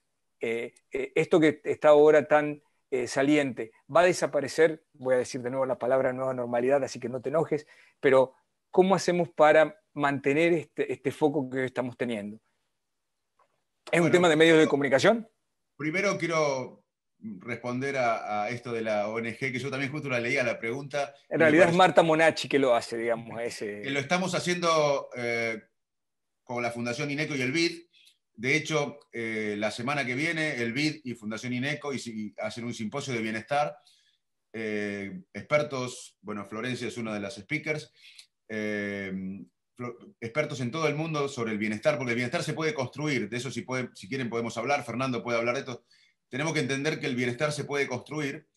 Esto que está ahora tan saliente, ¿va a desaparecer? Voy a decir de nuevo la palabra nueva normalidad, así que no te enojes, pero ¿cómo hacemos para mantener este foco que estamos teniendo? ¿Es un tema de medios de comunicación? Primero quiero responder a esto de la ONG, que yo también justo la leía la pregunta. En realidad es Marta Monacci que lo hace, digamos. Que lo estamos haciendo con la Fundación INECO y el BID. De hecho, la semana que viene, el BID y Fundación INECO hacen un simposio de bienestar. Expertos, bueno, Florencia es una de las speakers, expertos en todo el mundo sobre el bienestar, porque el bienestar se puede construir. De eso, si quieren, podemos hablar. Fernando puede hablar de esto. Tenemos que entender que el bienestar se puede construir,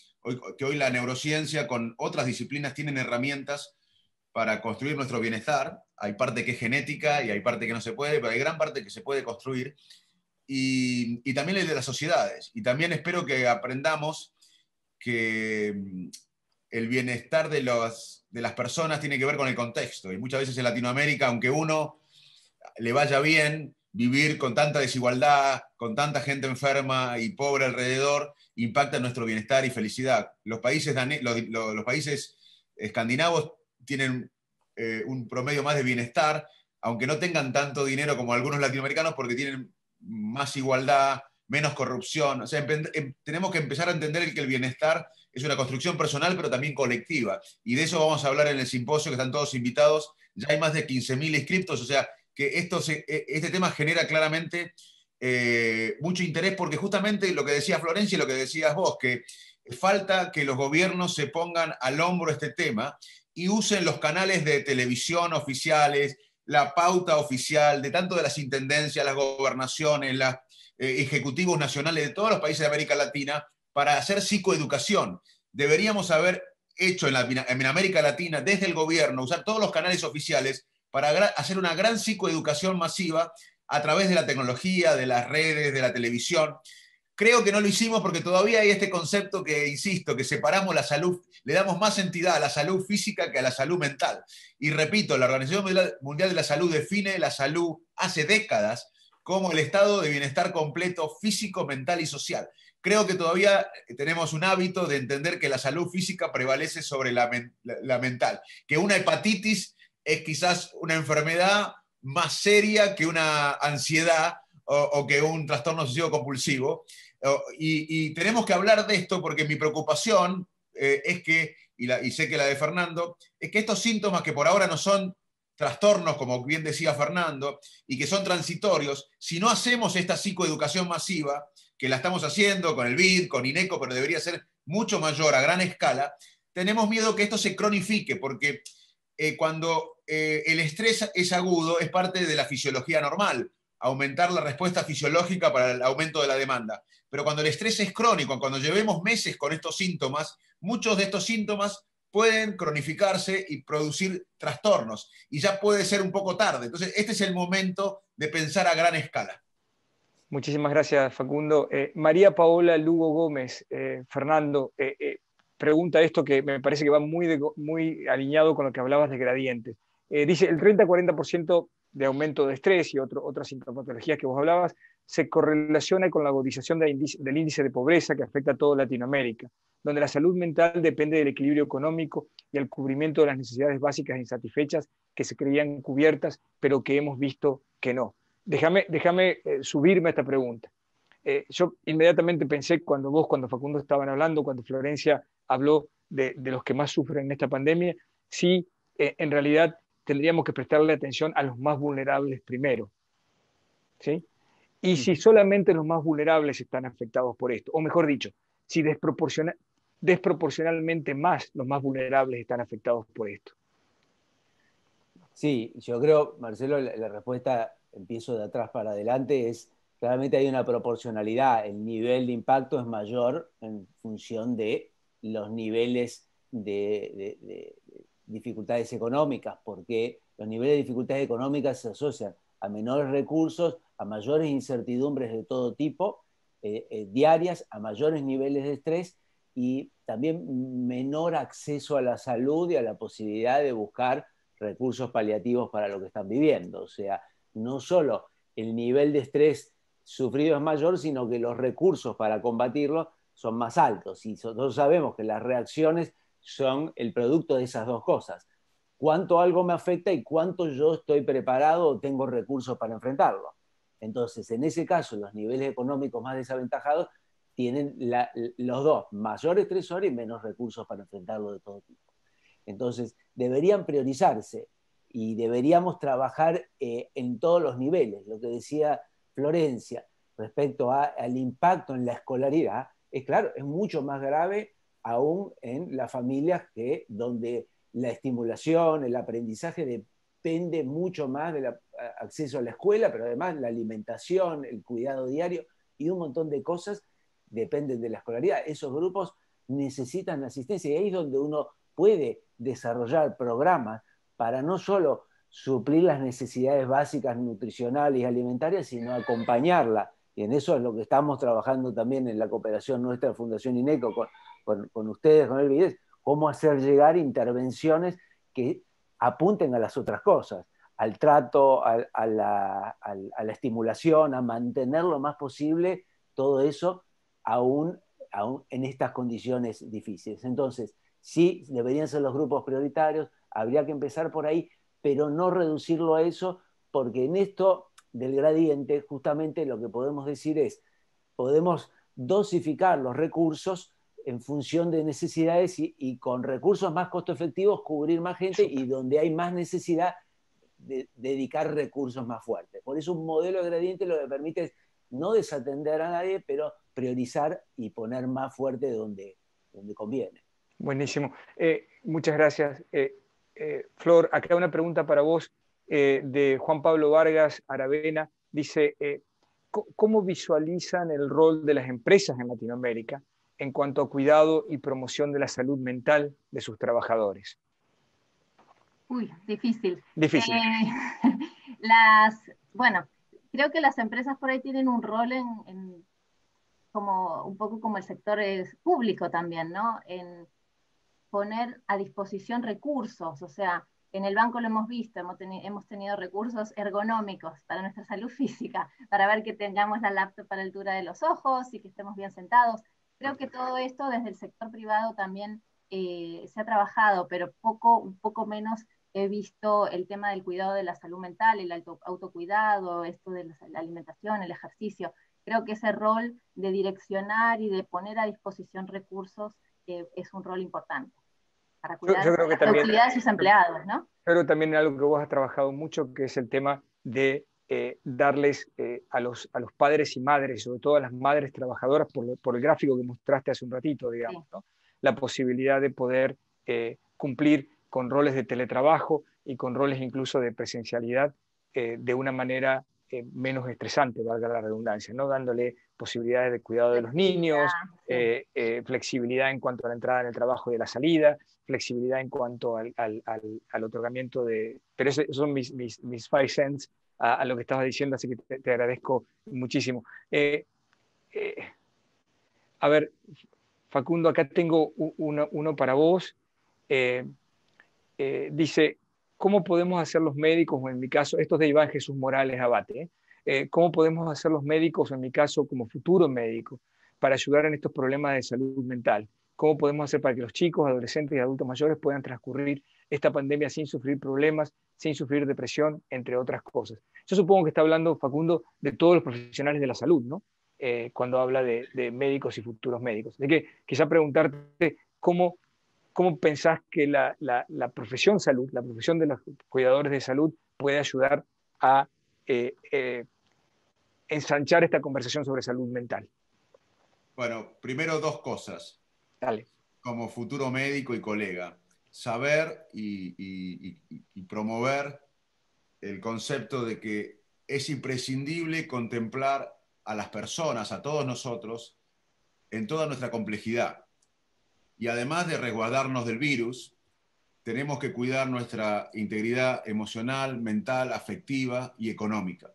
que hoy la neurociencia con otras disciplinas tienen herramientas para construir nuestro bienestar. Hay parte que es genética y hay parte que no se puede, pero hay gran parte que se puede construir. Y también el de las sociedades. Y también espero que aprendamos que el bienestar de las personas tiene que ver con el contexto. Y muchas veces en Latinoamérica, aunque uno le vaya bien, vivir con tanta desigualdad, con tanta gente enferma y pobre alrededor, impacta en nuestro bienestar y felicidad. Los países escandinavos tienen un promedio más de bienestar, aunque no tengan tanto dinero como algunos latinoamericanos, porque tienen más igualdad, menos corrupción. O sea, tenemos que empezar a entender que el bienestar es una construcción personal, pero también colectiva. Y de eso vamos a hablar en el simposio, que están todos invitados. Ya hay más de 15.000 inscriptos, o sea, que este tema genera claramente mucho interés, porque justamente lo que decía Florencia y lo que decías vos, que falta que los gobiernos se pongan al hombro este tema y usen los canales de televisión oficiales, la pauta oficial de tanto de las intendencias, las gobernaciones, los ejecutivos nacionales de todos los países de América Latina para hacer psicoeducación. Deberíamos haber hecho en América Latina, desde el gobierno, usar todos los canales oficiales para hacer una gran psicoeducación masiva a través de la tecnología, de las redes, de la televisión. Creo que no lo hicimos porque todavía hay este concepto que, insisto, que separamos la salud, le damos más entidad a la salud física que a la salud mental. Y repito, la Organización Mundial de la Salud define la salud hace décadas como el estado de bienestar completo físico, mental y social. Creo que todavía tenemos un hábito de entender que la salud física prevalece sobre la mental, que una hepatitis es quizás una enfermedad más seria que una ansiedad o que un trastorno obsesivo compulsivo. Y tenemos que hablar de esto porque mi preocupación es que, y sé que la de Fernando, es que estos síntomas que por ahora no son trastornos, como bien decía Fernando, y que son transitorios, si no hacemos esta psicoeducación masiva, que la estamos haciendo con el BID, con INECO, pero debería ser mucho mayor, a gran escala, tenemos miedo que esto se cronifique, porque cuando el estrés es agudo, es parte de la fisiología normal, aumentar la respuesta fisiológica para el aumento de la demanda. Pero cuando el estrés es crónico, cuando llevemos meses con estos síntomas, muchos de estos síntomas pueden cronificarse y producir trastornos, y ya puede ser un poco tarde. Entonces, este es el momento de pensar a gran escala. Muchísimas gracias, Facundo. María Paola Lugo Gómez, Fernando, pregunta esto que me parece que va muy alineado con lo que hablabas de gradientes. Dice, el 30-40% de aumento de estrés y otras sintomatologías que vos hablabas se correlaciona con la agudización del índice de pobreza que afecta a toda Latinoamérica, donde la salud mental depende del equilibrio económico y el cubrimiento de las necesidades básicas insatisfechas que se creían cubiertas, pero que hemos visto que no. Déjame subirme a esta pregunta. Yo inmediatamente pensé cuando Facundo estaban hablando, cuando Florencia habló de los que más sufren en esta pandemia, sí, en realidad tendríamos que prestarle atención a los más vulnerables primero, ¿sí? Y si solamente los más vulnerables están afectados por esto, o mejor dicho, si desproporcionalmente más los más vulnerables están afectados por esto. Sí, yo creo, Marcelo, la respuesta, empiezo de atrás para adelante, es claramente hay una proporcionalidad. El nivel de impacto es mayor en función de los niveles de dificultades económicas, porque los niveles de dificultades económicas se asocian a menores recursos, a mayores incertidumbres de todo tipo, diarias, a mayores niveles de estrés y también menor acceso a la salud y a la posibilidad de buscar recursos paliativos para lo que están viviendo. O sea, no solo el nivel de estrés sufrido es mayor, sino que los recursos para combatirlo son más altos. Y nosotros sabemos que las reacciones son el producto de esas dos cosas. Cuánto algo me afecta y cuánto yo estoy preparado o tengo recursos para enfrentarlo. Entonces, en ese caso, los niveles económicos más desaventajados tienen los dos, mayor estresor y menos recursos para enfrentarlo de todo tipo. Entonces, deberían priorizarse y deberíamos trabajar en todos los niveles. Lo que decía Florencia respecto al impacto en la escolaridad, es claro, es mucho más grave aún en las familias donde la estimulación, el aprendizaje depende mucho más del acceso a la escuela, pero además la alimentación, el cuidado diario y un montón de cosas dependen de la escolaridad. Esos grupos necesitan asistencia y ahí es donde uno puede desarrollar programas para no solo suplir las necesidades básicas nutricionales y alimentarias, sino acompañarla. Y en eso es lo que estamos trabajando también en la cooperación nuestra Fundación INECO con ustedes, con el BID, cómo hacer llegar intervenciones que apunten a las otras cosas, al trato, a la estimulación, a mantener lo más posible todo eso aún en estas condiciones difíciles. Entonces, sí, deberían ser los grupos prioritarios, habría que empezar por ahí, pero no reducirlo a eso, porque en esto del gradiente justamente lo que podemos decir es, podemos dosificar los recursos en función de necesidades y con recursos más costo efectivos cubrir más gente y donde hay más necesidad de dedicar recursos más fuertes. Por eso un modelo de gradiente lo que permite es no desatender a nadie, pero priorizar y poner más fuerte donde conviene. Buenísimo. Muchas gracias. Flor, acá una pregunta para vos de Juan Pablo Vargas Aravena. Dice, ¿cómo visualizan el rol de las empresas en Latinoamérica en cuanto a cuidado y promoción de la salud mental de sus trabajadores? Uy, difícil. Difícil. Bueno, creo que las empresas por ahí tienen un rol como un poco como el sector público también, ¿no? En poner a disposición recursos, o sea, en el banco lo hemos visto, hemos tenido recursos ergonómicos para nuestra salud física, para ver que tengamos la laptop para la altura de los ojos y que estemos bien sentados. Creo que todo esto desde el sector privado también se ha trabajado, pero un poco menos he visto el tema del cuidado de la salud mental, el autocuidado, esto de la alimentación, el ejercicio. Creo que ese rol de direccionar y de poner a disposición recursos es un rol importante para cuidar yo creo que la productividad de sus empleados, ¿no? Pero también algo que vos has trabajado mucho, que es el tema de darles a los padres y madres, sobre todo a las madres trabajadoras, por el gráfico que mostraste hace un ratito, digamos, sí, ¿no? La posibilidad de poder cumplir con roles de teletrabajo y con roles incluso de presencialidad de una manera menos estresante, valga la redundancia, ¿no? Dándole posibilidades de cuidado de los niños, flexibilidad en cuanto a la entrada en el trabajo y de la salida, flexibilidad en cuanto al otorgamiento de... Pero esos son mis 5 cents a lo que estabas diciendo, así que te agradezco muchísimo. A ver, Facundo, acá tengo uno para vos. Dice, ¿cómo podemos hacer los médicos, o en mi caso, esto es de Iván Jesús Morales Abate, ¿cómo podemos hacer los médicos, en mi caso, como futuro médico, para ayudar en estos problemas de salud mental? ¿Cómo podemos hacer para que los chicos, adolescentes y adultos mayores puedan transcurrir esta pandemia sin sufrir problemas, sin sufrir depresión, entre otras cosas? Yo supongo que está hablando, Facundo, de todos los profesionales de la salud, ¿no? Cuando habla de médicos y futuros médicos. Así que quizá preguntarte cómo pensás que la profesión salud, la profesión de los cuidadores de salud puede ayudar a ensanchar esta conversación sobre salud mental? Bueno, primero 2 cosas. Dale. Como futuro médico y colega, saber y promover el concepto de que es imprescindible contemplar a las personas, a todos nosotros, en toda nuestra complejidad. Y además de resguardarnos del virus, tenemos que cuidar nuestra integridad emocional, mental, afectiva y económica.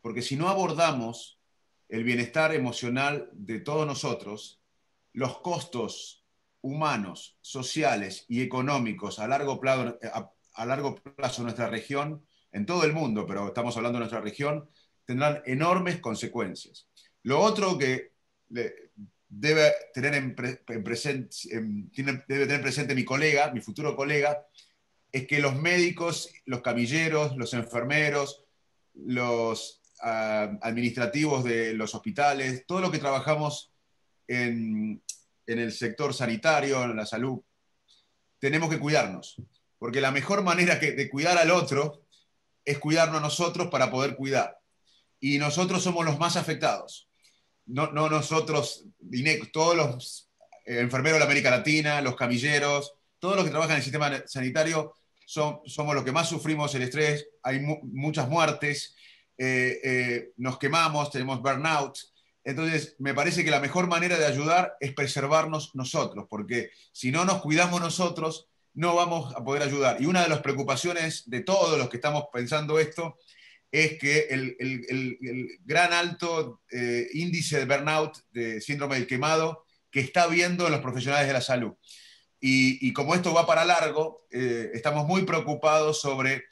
Porque si no abordamos el bienestar emocional de todos nosotros, los costos humanos, sociales y económicos a largo plazo en nuestra región, en todo el mundo, pero estamos hablando de nuestra región, tendrán enormes consecuencias. Lo otro que debe tener presente mi colega, mi futuro colega, es que los médicos, los camilleros, los enfermeros, los administrativos de los hospitales, todo lo que trabajamos en el sector sanitario, en la salud, tenemos que cuidarnos, porque la mejor manera de cuidar al otro es cuidarnos a nosotros para poder cuidar. Y nosotros somos los más afectados. No nosotros, todos los enfermeros de la América Latina, los camilleros, todos los que trabajan en el sistema sanitario, somos los que más sufrimos el estrés, hay muchas muertes, nos quemamos, tenemos burnout. Entonces, me parece que la mejor manera de ayudar es preservarnos nosotros, porque si no nos cuidamos nosotros, no vamos a poder ayudar. Y una de las preocupaciones de todos los que estamos pensando esto es que el gran alto índice de burnout, de síndrome del quemado, que está habiendo en los profesionales de la salud. Y como esto va para largo, estamos muy preocupados sobre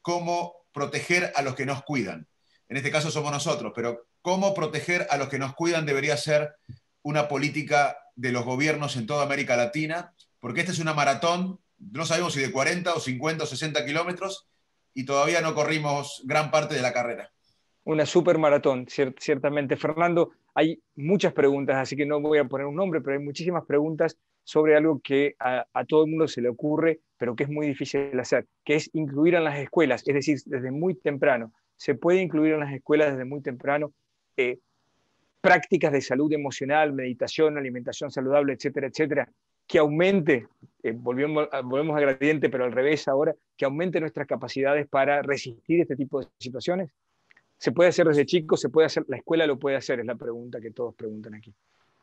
cómo proteger a los que nos cuidan. En este caso somos nosotros, pero cómo proteger a los que nos cuidan debería ser una política de los gobiernos en toda América Latina, porque esta es una maratón, no sabemos si de 40 o 50 o 60 kilómetros, y todavía no corrimos gran parte de la carrera. una super maratón, ciertamente. Fernando, hay muchas preguntas, así que no voy a poner un nombre, pero hay muchísimas preguntas sobre algo que a todo el mundo se le ocurre, pero que es muy difícil hacer, que es incluir en las escuelas, es decir, desde muy temprano. Se puede incluir en las escuelas desde muy temprano prácticas de salud emocional, meditación, alimentación saludable, etcétera, etcétera, que aumente, volvemos al gradiente, pero al revés ahora, que aumente nuestras capacidades para resistir este tipo de situaciones. ¿Se puede hacer desde chicos? ¿Se puede hacer? ¿La escuela lo puede hacer? Es la pregunta que todos preguntan aquí.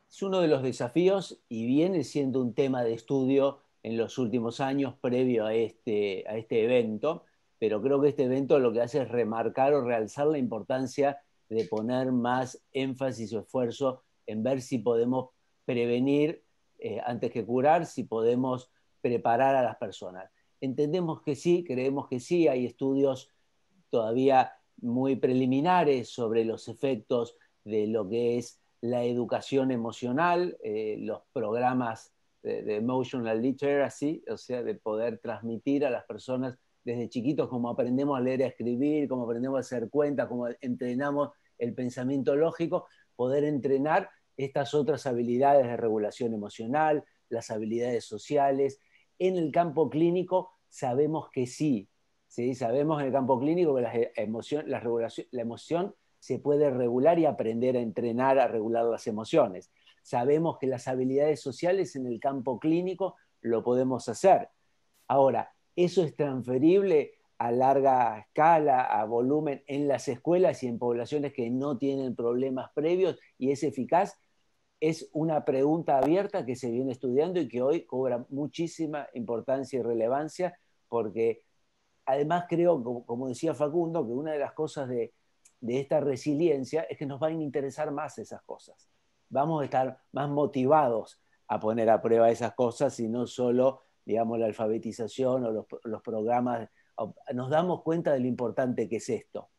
Es uno de los desafíos y viene siendo un tema de estudio en los últimos años previo a este evento, pero creo que este evento lo que hace es remarcar o realzar la importancia de poner más énfasis o esfuerzo en ver si podemos prevenir antes que curar, si podemos preparar a las personas. Entendemos que sí, creemos que sí, hay estudios todavía muy preliminares sobre los efectos de lo que es la educación emocional, los programas de emotional literacy, o sea, de poder transmitir a las personas desde chiquitos cómo aprendemos a leer y a escribir, cómo aprendemos a hacer cuentas, cómo entrenamos el pensamiento lógico, poder entrenar estas otras habilidades de regulación emocional, las habilidades sociales. En el campo clínico sabemos que sí, ¿sí? Sabemos en el campo clínico que la emoción se puede regular y aprender a entrenar a regular las emociones. Sabemos que las habilidades sociales en el campo clínico lo podemos hacer. Ahora, ¿eso es transferible a larga escala, a volumen en las escuelas y en poblaciones que no tienen problemas previos y es eficaz? Es una pregunta abierta que se viene estudiando y que hoy cobra muchísima importancia y relevancia porque además creo, como decía Facundo, que una de las cosas de esta resiliencia es que nos van a interesar más esas cosas. Vamos a estar más motivados a poner a prueba esas cosas y no solo, digamos, la alfabetización o los programas. Nos damos cuenta de lo importante que es esto.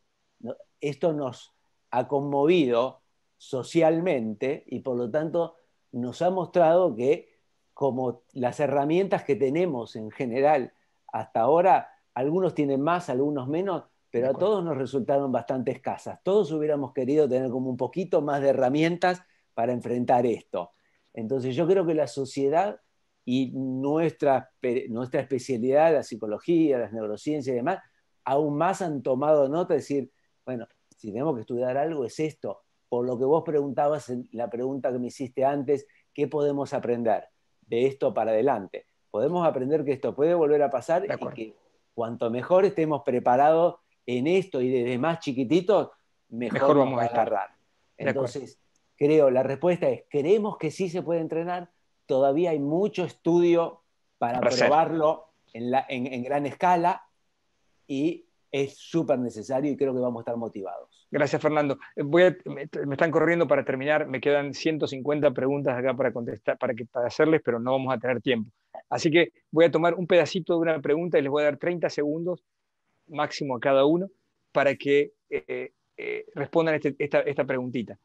Esto nos ha conmovido socialmente y por lo tanto nos ha mostrado que como las herramientas que tenemos en general hasta ahora, algunos tienen más, algunos menos, pero a todos nos resultaron bastante escasas. Todos hubiéramos querido tener como un poquito más de herramientas para enfrentar esto. Entonces yo creo que la sociedad y nuestra especialidad, la psicología, las neurociencias y demás, aún más han tomado nota de decir, bueno, si tenemos que estudiar algo es esto. Por lo que vos preguntabas en la pregunta que me hiciste antes, ¿qué podemos aprender de esto para adelante? Podemos aprender que esto puede volver a pasar y que cuanto mejor estemos preparados en esto y desde más chiquititos, mejor nos va a agarrar. Entonces, creo, la respuesta es, creemos que sí se puede entrenar, todavía hay mucho estudio para probarlo en gran escala y es súper necesario y creo que vamos a estar motivados. Gracias, Fernando. Me están corriendo para terminar, me quedan 150 preguntas acá para contestar, para hacerles, pero no vamos a tener tiempo. Así que voy a tomar un pedacito de una pregunta y les voy a dar 30 segundos máximo a cada uno para que respondan esta preguntita.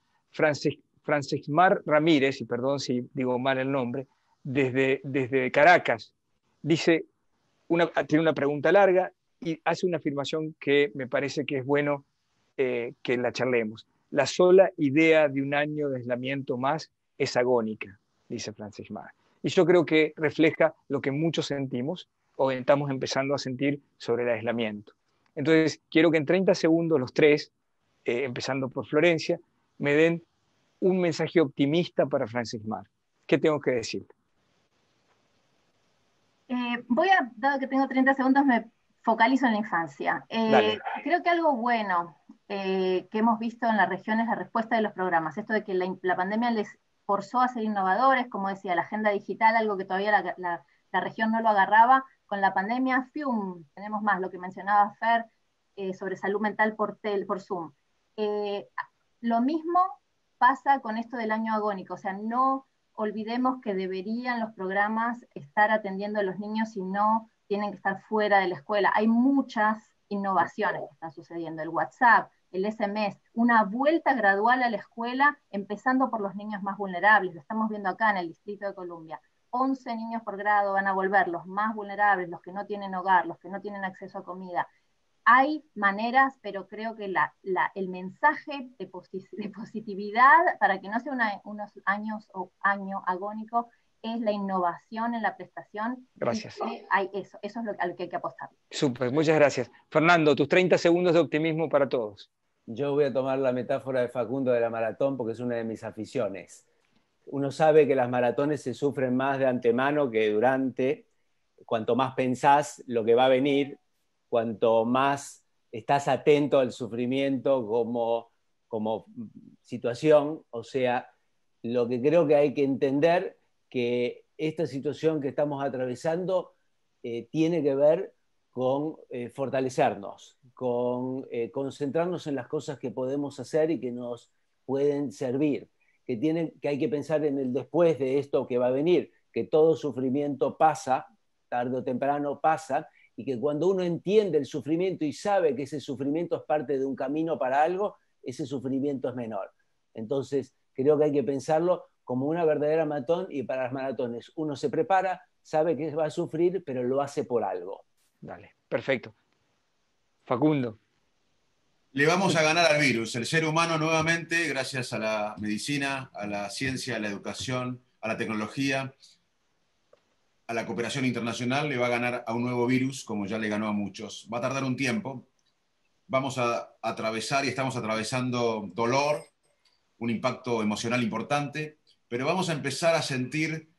Francismar Ramírez, y perdón si digo mal el nombre, desde Caracas, tiene una pregunta larga y hace una afirmación que me parece que es bueno que la charlemos. La sola idea de un año de aislamiento más es agónica, dice Francismar. Y yo creo que refleja lo que muchos sentimos o estamos empezando a sentir sobre el aislamiento. Entonces, quiero que en 30 segundos los tres, empezando por Florencia, me den un mensaje optimista para Francismar. ¿Qué tengo que decir? Dado que tengo 30 segundos, me focalizo en la infancia. Creo que algo bueno que hemos visto en la región es la respuesta de los programas. Esto de que la pandemia les forzó a ser innovadores, como decía, la agenda digital, algo que todavía la región no lo agarraba. Con la pandemia, ¡fium! Tenemos más, lo que mencionaba Fer, sobre salud mental por Zoom. Lo mismo pasa con esto del año agónico, o sea, no olvidemos que deberían los programas estar atendiendo a los niños y no tienen que estar fuera de la escuela. Hay muchas innovaciones que están sucediendo, el WhatsApp, el SMS, una vuelta gradual a la escuela, empezando por los niños más vulnerables, lo estamos viendo acá en el Distrito de Columbia. 11 niños por grado van a volver, los más vulnerables, los que no tienen hogar, los que no tienen acceso a comida. hay maneras, pero creo que el mensaje de positividad, para que no sea unos años o año agónico, es la innovación en la prestación. Gracias. Eso es a lo que hay que apostar. Súper, muchas gracias. Fernando, tus 30 segundos de optimismo para todos. Yo voy a tomar la metáfora de Facundo de la maratón porque es una de mis aficiones. Uno sabe que las maratones se sufren más de antemano que durante. Cuanto más pensás lo que va a venir, cuanto más estás atento al sufrimiento como situación. O sea, lo que creo que hay que entender que esta situación que estamos atravesando tiene que ver con fortalecernos, con concentrarnos en las cosas que podemos hacer y que nos pueden servir, que hay que pensar en el después de esto que va a venir, que todo sufrimiento pasa, tarde o temprano pasa, y que cuando uno entiende el sufrimiento y sabe que ese sufrimiento es parte de un camino para algo, ese sufrimiento es menor. Entonces, creo que hay que pensarlo como una verdadera maratón, y para las maratones uno se prepara, sabe que va a sufrir, pero lo hace por algo. Dale, perfecto. Facundo. Le vamos a ganar al virus. El ser humano nuevamente, gracias a la medicina, a la ciencia, a la educación, a la tecnología, a la cooperación internacional, le va a ganar a un nuevo virus, como ya le ganó a muchos. Va a tardar un tiempo. Vamos a atravesar y estamos atravesando dolor, un impacto emocional importante, pero vamos a empezar a sentir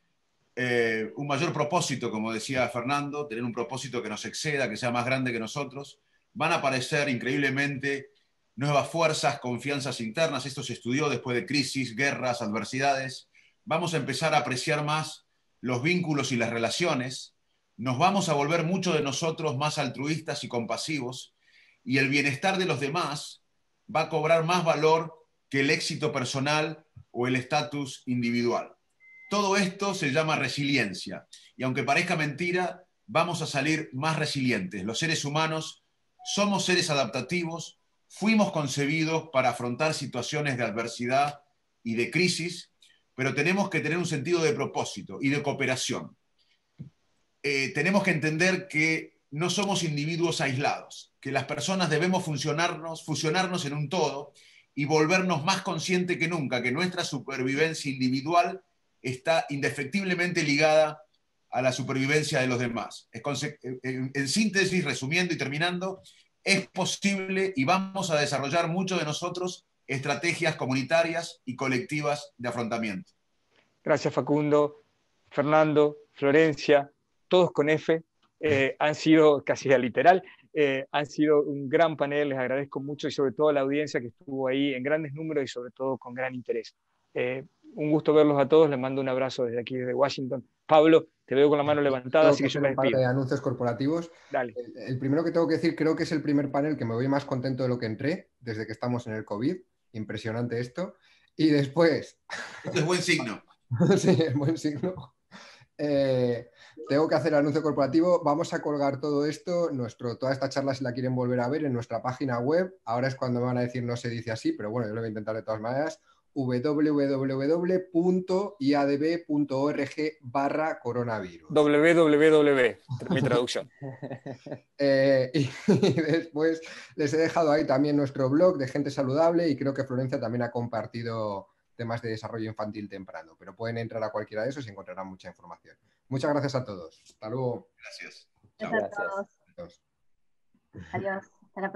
un mayor propósito, como decía Fernando, tener un propósito que nos exceda, que sea más grande que nosotros. Van a aparecer increíblemente nuevas fuerzas, confianzas internas. Esto se estudió después de crisis, guerras, adversidades. Vamos a empezar a apreciar más los vínculos y las relaciones. Nos vamos a volver muchos de nosotros más altruistas y compasivos, y el bienestar de los demás va a cobrar más valor que el éxito personal o el estatus individual. Todo esto se llama resiliencia, y aunque parezca mentira, vamos a salir más resilientes. Los seres humanos somos seres adaptativos, fuimos concebidos para afrontar situaciones de adversidad y de crisis, pero tenemos que tener un sentido de propósito y de cooperación. Tenemos que entender que no somos individuos aislados, que las personas debemos fusionarnos en un todo y volvernos más conscientes que nunca que nuestra supervivencia individual está indefectiblemente ligada a la supervivencia de los demás. En síntesis, resumiendo y terminando, es posible y vamos a desarrollar muchos de nosotros estrategias comunitarias y colectivas de afrontamiento. Gracias, Facundo, Fernando, Florencia, todos con F. Han sido casi literal. Han sido un gran panel, les agradezco mucho, y sobre todo a la audiencia que estuvo ahí en grandes números y sobre todo con gran interés. Un gusto verlos a todos, les mando un abrazo desde aquí, desde Washington. Pablo, te veo con la mano levantada, así que yo me despido. Un par de anuncios corporativos. Dale. El primero que tengo que decir, creo que es el primer panel que me voy más contento de lo que entré, desde que estamos en el COVID. Impresionante esto. Y después... Esto es buen signo. Sí, es buen signo. Tengo que hacer el anuncio corporativo. Vamos a colgar todo esto, toda esta charla, si la quieren volver a ver, en nuestra página web. Ahora es cuando me van a decir no se dice así, pero bueno, yo lo voy a intentar de todas maneras. www.iadb.org/coronavirus. Mi traducción. Y después les he dejado ahí también nuestro blog de Gente Saludable, y creo que Florencia también ha compartido temas de desarrollo infantil temprano, pero pueden entrar a cualquiera de esos y encontrarán mucha información. Muchas gracias a todos. Hasta luego. Gracias. Gracias a todos. Adiós. Adiós. Hasta la próxima.